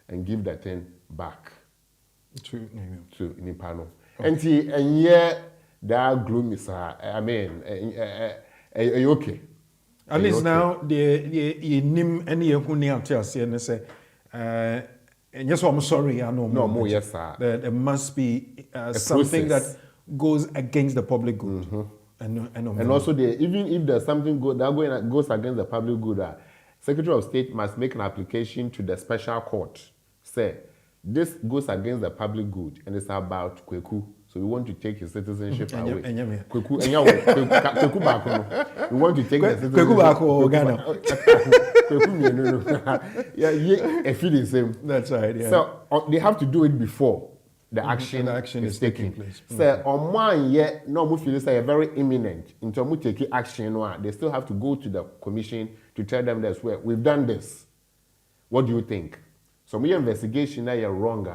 and give the thing back to Nipano. And yeah, that gloomy sir. I mean, okay. At least now the nim any who near tell say and yes, I'm sorry, I know more. Yes, sir. There must be something that goes against the public good. And also, even if there's something good that goes against the public good, Secretary of State must make an application to the special court. Say this goes against the public good, and it's about Kweku. So we want to take his citizenship away. Kweku, we want to take the citizenship. Yeah, I feel the same. That's right. Yeah. So they have to do it before the action is taking place. So on one year, no, we feel say very imminent. Until we take action, they still have to go to the commission to tell them that's where we've done this. What do you think? So we investigation that you're wrong,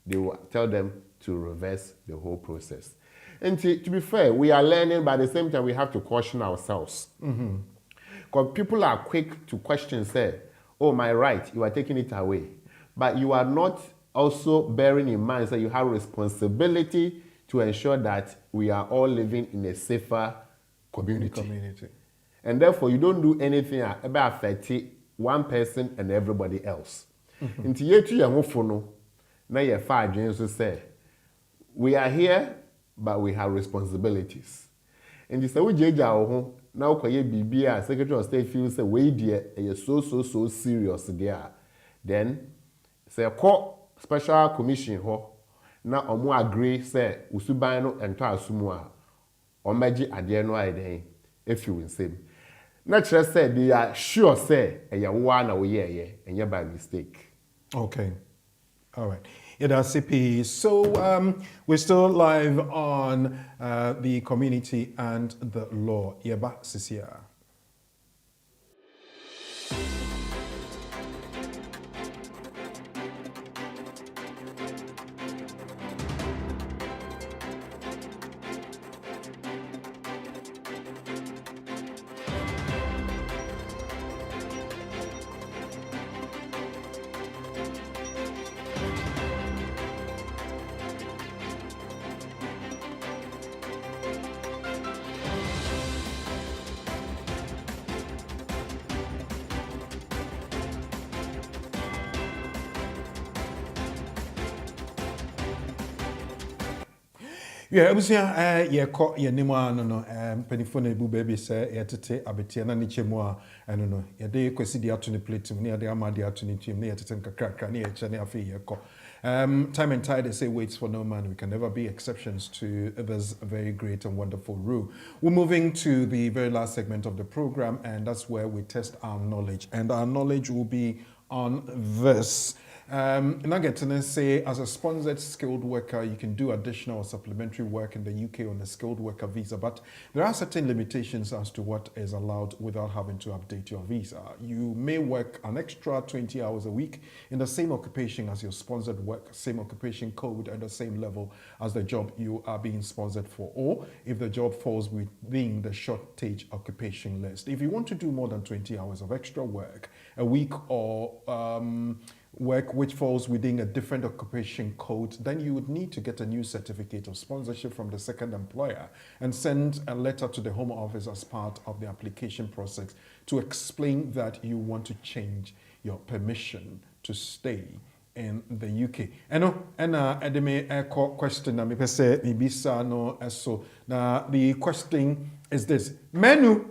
they will tell them to reverse the whole process. And to be fair, we are learning, but at the same time, we have to caution ourselves. Because people are quick to question, say, oh, my right, you are taking it away. But you are not also bearing in mind that you have responsibility to ensure that we are all living in a safer community. And therefore, you don't do anything about affecting one person and everybody else. Into year 2 years, now you're 5 years to say, we are here, but we have responsibilities. And you say, we judge our now, BBA, Secretary of State feels a way dear, so serious there. Then, say, a court special commission, now, or more agree, say, Usubano and Tasumua, or Maji Adiano Ide, if you will say. Natural said, they are sure, say, a one away, and you're by mistake. Okay. All right. CP. So we're still live on the community and the law. Yeba Sisia. Yeah, abusia yɛkɔ yɛnim ano no mpanimfoɔ no ebu baabi sɛ yɛtete abetia na ne kyɛmu a ɛno no yɛde kwasi de ato ne plate mu ne yɛde ama de ato ne twam ne yɛtete nkakrakra ne yɛkyɛ ne afei yɛkɔ. Time and tide, they say, waits for no man. We can never be exceptions to this very great and wonderful rule. We're moving to the very last segment of the program, and that's where we test our knowledge. And our knowledge will be on this. Nugget to say, as a sponsored skilled worker, you can do additional or supplementary work in the UK on a skilled worker visa, but there are certain limitations as to what is allowed without having to update your visa. You may work an extra 20 hours a week in the same occupation as your sponsored work, same occupation code, at the same level as the job you are being sponsored for, or if the job falls within the shortage occupation list. If you want to do more than 20 hours of extra work a week or work which falls within a different occupation code, then you would need to get a new certificate of sponsorship from the second employer and send a letter to the Home Office as part of the application process to explain that you want to change your permission to stay in the UK. Question na me say mibisa no so. Now the question is this: Menu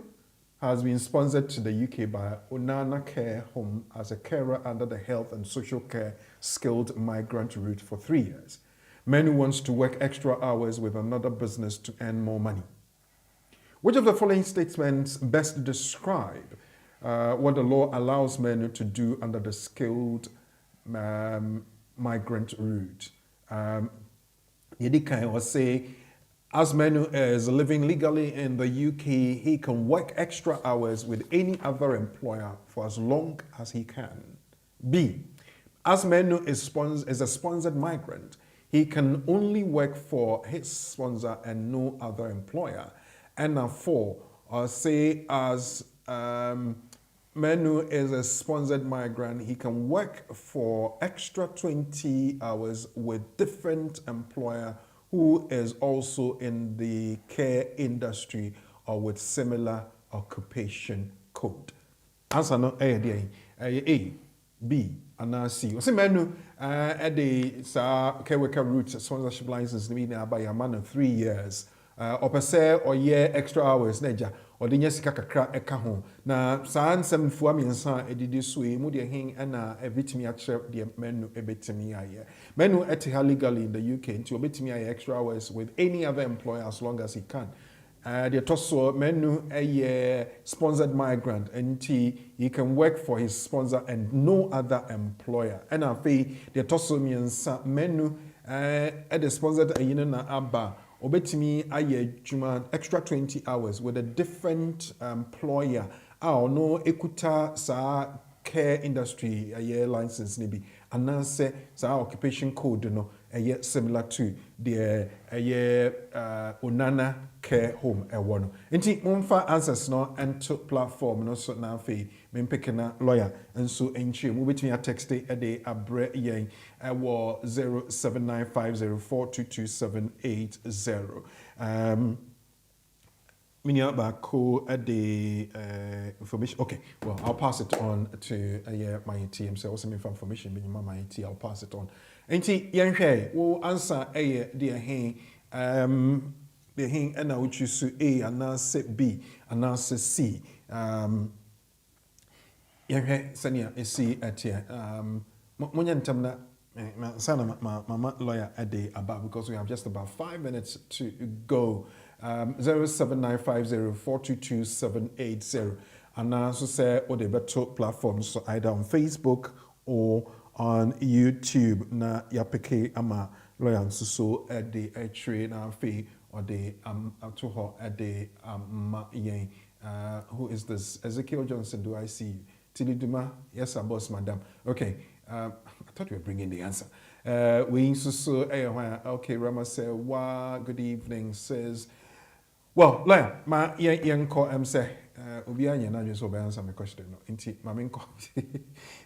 has been sponsored to the UK by Onana Care Home as a carer under the Health and Social Care Skilled Migrant Route for 3 years. Menu wants to work extra hours with another business to earn more money. Which of the following statements best describe what the law allows Menu to do under the Skilled Migrant Route? Yedikai was say, as Menu is living legally in the UK, he can work extra hours with any other employer for as long as he can. B, as Menu is a sponsored migrant, he can only work for his sponsor and no other employer. And 4, say as Menu is a sponsored migrant, he can work for extra 20 hours with different employer who is also in the care industry or with similar occupation code. Answer no A, B, and C. So Menu at the care worker route sponsorship license mean by a man of 3 years. Or per se or year extra hours neja or the nyesika kakra eka ho na saa nsem fuwa miensa edidi so e mu de hen na ebetimi a kire de Menu ebetimi aye. Menu etiha legally in the UK nti obetimi aye extra hours with any other employer as long as he can. The toso Menu a sponsored migrant nti he can work for his sponsor and no other employer. And afi the toso miensa Menu at the sponsored ayina na aba obetimi aye juma extra 20 hours with a different employer. No ekuta sa care industry aye license nibi anase sa occupation code no aye similar to the aye Onana Care Home ewo no. Nti momfa answers no ento platform no so na afi mempekena lawyer enso enchie mu betimi a text e de abre yen ewo 0795042278. Minya bako at the information. Okay, well, I'll pass it on to my team. So also information, but my team, I'll pass it on. Enti yanhwe wo answer dear hen the hen and now choose A and now say B and now say C. Yanhwe senia C at here. Munyan tamna sana mama lawyer at the about because we have just about 5 minutes to go. 0795042278 and also say or the better platforms so either on Facebook or on YouTube na yapeke ama lawyer so at the trade na fee or the to her at the who is this Ezekiel Johnson? Do I see you? Tiliduma? Yes, our boss, madam. Okay, I thought we were bringing the answer. We so okay. Rama said, "Wow, good evening." Says. Well, lawyer, ma yen call say obi anya na so be answer my question no. Nti ma me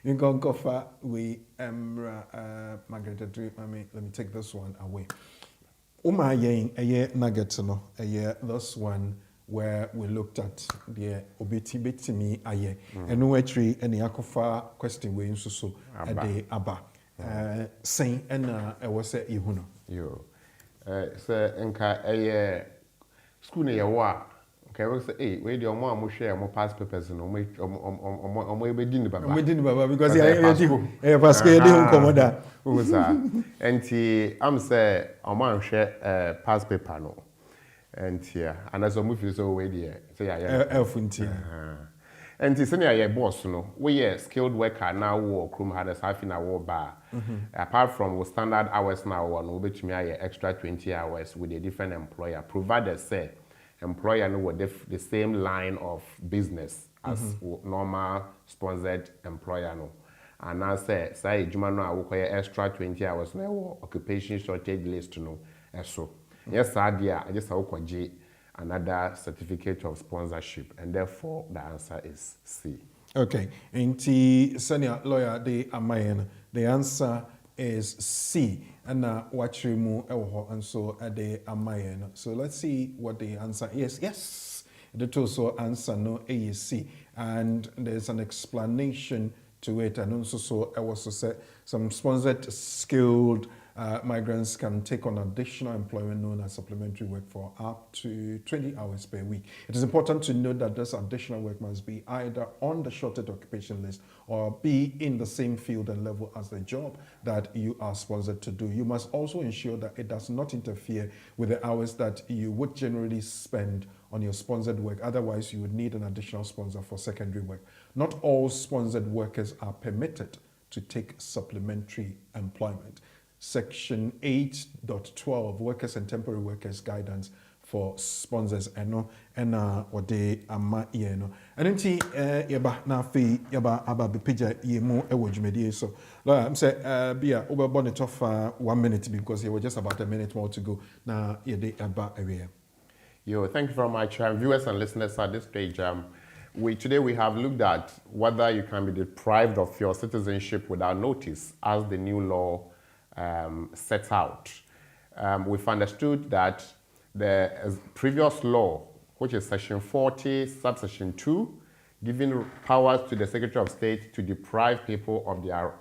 nko fa we Margaret let me take this one away. Uma yen nugget no this one where we looked at the betimi aye eno atri ene akofa question we nso so de aba sen na e wo se ihu no yo se nka school na yawa okay we say we dey omo amohwe mo pass papers no omo ebedi ni baba because ya pass ke dey unkomoda we say enti am say omo anhwe pass paper no enti anaso mo feel so we dey say ya elfunti And it's any a boss, no. We are skilled worker now, work room had a half in our bar. Apart from standard hours now, one which me extra 20 hours with a different employer, provided say employer no with the same line of business as normal sponsored employer no. And I say Juma no I require extra 20 hours no occupation shortage list no. So yes, I just G another certificate of sponsorship, and therefore the answer is C. Okay, inti senior lawyer the amayen. The answer is C. And watch mu and so the amayen. So let's see what the answer is. Yes, the also answer no A is C, and there's an explanation to it, and also I also said some sponsored skilled migrants can take on additional employment known as supplementary work for up to 20 hours per week. It is important to note that this additional work must be either on the shorted occupation list or be in the same field and level as the job that you are sponsored to do. You must also ensure that it does not interfere with the hours that you would generally spend on your sponsored work. Otherwise, you would need an additional sponsor for secondary work. Not all sponsored workers are permitted to take supplementary employment. Section 8.12, Workers and Temporary Workers Guidance for Sponsors. And what they ama yeno. And then yaba na fi yaba aba bipija yemu ewojumedi. So I'm say bia over bonnet of 1 minute because here we're just about a minute more to go. Na yede aba area. Yo, thank you very much, viewers and listeners at this stage. Today we have looked at whether you can be deprived of your citizenship without notice, as the new law sets out. We've understood that the previous law, which is Section 40, subsection 2, giving powers to the Secretary of State to deprive people of their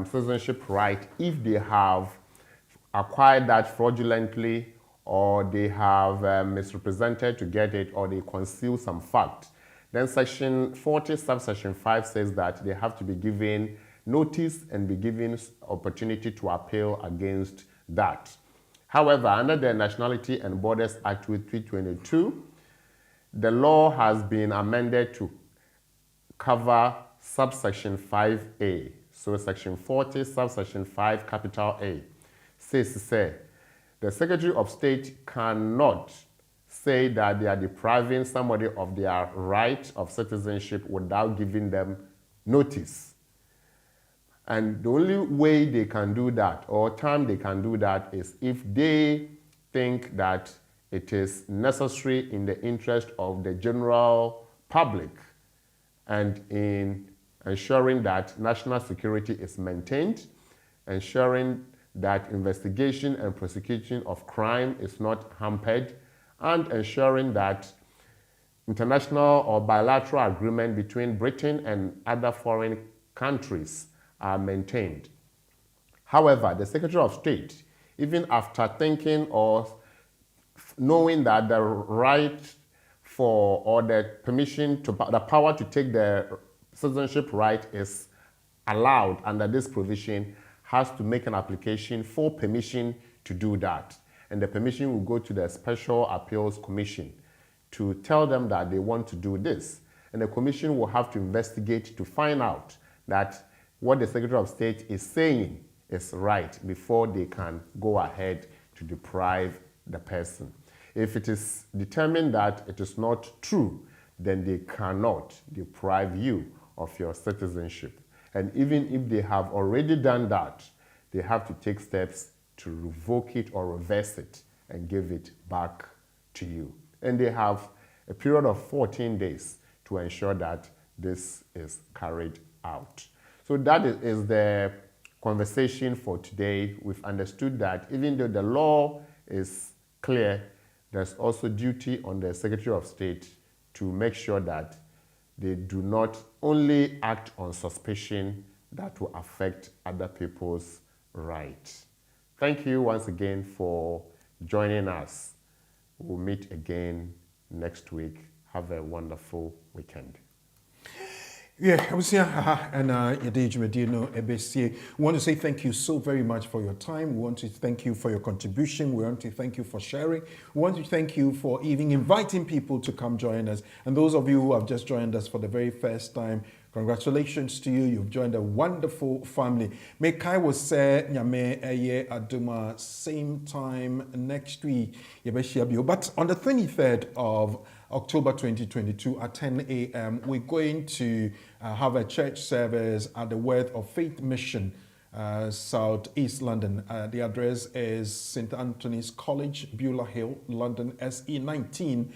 citizenship right if they have acquired that fraudulently, or they have misrepresented to get it, or they conceal some fact. Then Section 40, subsection 5 says that they have to be given notice and be given opportunity to appeal against that. However, under the Nationality and Borders Act 322, the law has been amended to cover subsection 5A. So Section 40, subsection 5, capital A, says the Secretary of State cannot say that they are depriving somebody of their right of citizenship without giving them notice. And the only way they can do that, or time they can do that, is if they think that it is necessary in the interest of the general public and in ensuring that national security is maintained, ensuring that investigation and prosecution of crime is not hampered, and ensuring that international or bilateral agreement between Britain and other foreign countries are maintained. However, the Secretary of State, even after thinking or knowing that the right for, or the permission to, the power to take the citizenship right is allowed under this provision, has to make an application for permission to do that. And the permission will go to the Special Appeals Commission to tell them that they want to do this. And the commission will have to investigate to find out that what the Secretary of State is saying is right before they can go ahead to deprive the person. If it is determined that it is not true, then they cannot deprive you of your citizenship. And even if they have already done that, they have to take steps to revoke it or reverse it and give it back to you. And they have a period of 14 days to ensure that this is carried out. So that is the conversation for today. We've understood that even though the law is clear, there's also duty on the Secretary of State to make sure that they do not only act on suspicion that will affect other people's rights. Thank you once again for joining us. We'll meet again next week. Have a wonderful weekend. Yeah, I was here, and we want to say thank you so very much for your time. We want to thank you for your contribution. We want to thank you for sharing. We want to thank you for even inviting people to come join us. And those of you who have just joined us for the very first time, congratulations to you. You've joined a wonderful family. May Kai was say nyame eye aduma same time next week. But on the 23rd of October 2022 at 10 a.m., we're going to have a church service at the Word of Faith Mission, South East London. The address is St. Anthony's College, Beulah Hill, London, SE19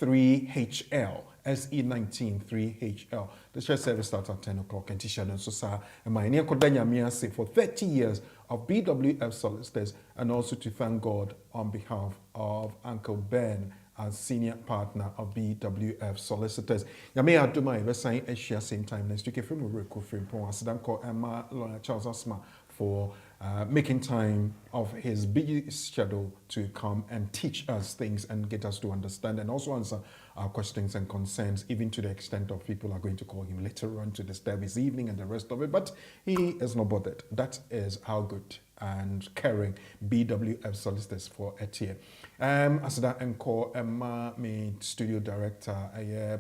3HL. SE19 3HL. The church service starts at 10 o'clock. And Tisha so sir, and my name say for 30 years of BWF Solicitors, and also to thank God on behalf of Uncle Ben, as senior partner of BWF Solicitors. Yame aduma ibe sign Asia same time next week. If we record film, Asidan call Emma Lawyer Charles Asma for making time of his busy schedule to come and teach us things and get us to understand and also answer our questions and concerns, even to the extent of people are going to call him later on to disturb his evening and the rest of it. But he is not bothered. That is how good and caring BWF Solicitors for Etienne. As that encore, my studio director,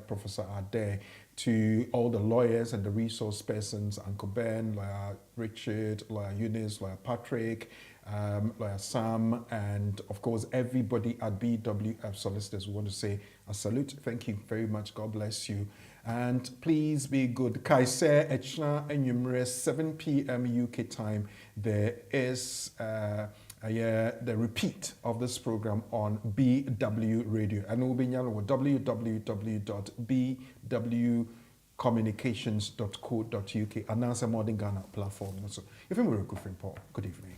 Professor Ade, to all the lawyers and the resource persons, Uncle Ben, Lawyer Richard, Lawyer Eunice, Lawyer Patrick, Lawyer Sam, and of course everybody at BWF Solicitors. We want to say a salute. Thank you very much. God bless you. And please be good. Kaise Echna Enyumre 7 p.m. UK time. There is the repeat of this program on BW Radio. And we'll be on www.bwcommunications.co.uk. Announce a modern Ghana platform. So, if you're Paul, good evening.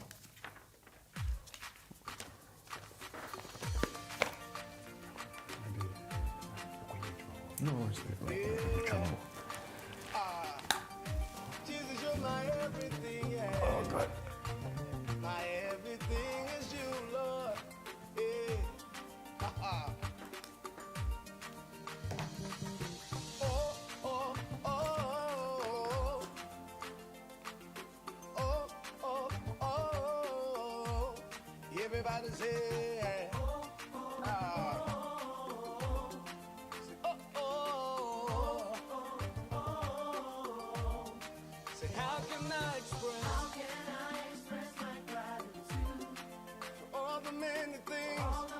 No, it's Jesus, you're my everything, yeah. Oh, God. My everything is you, Lord. Yeah. Oh, oh, oh. Oh, oh, oh. Everybody say, how can I express my gratitude for all the many things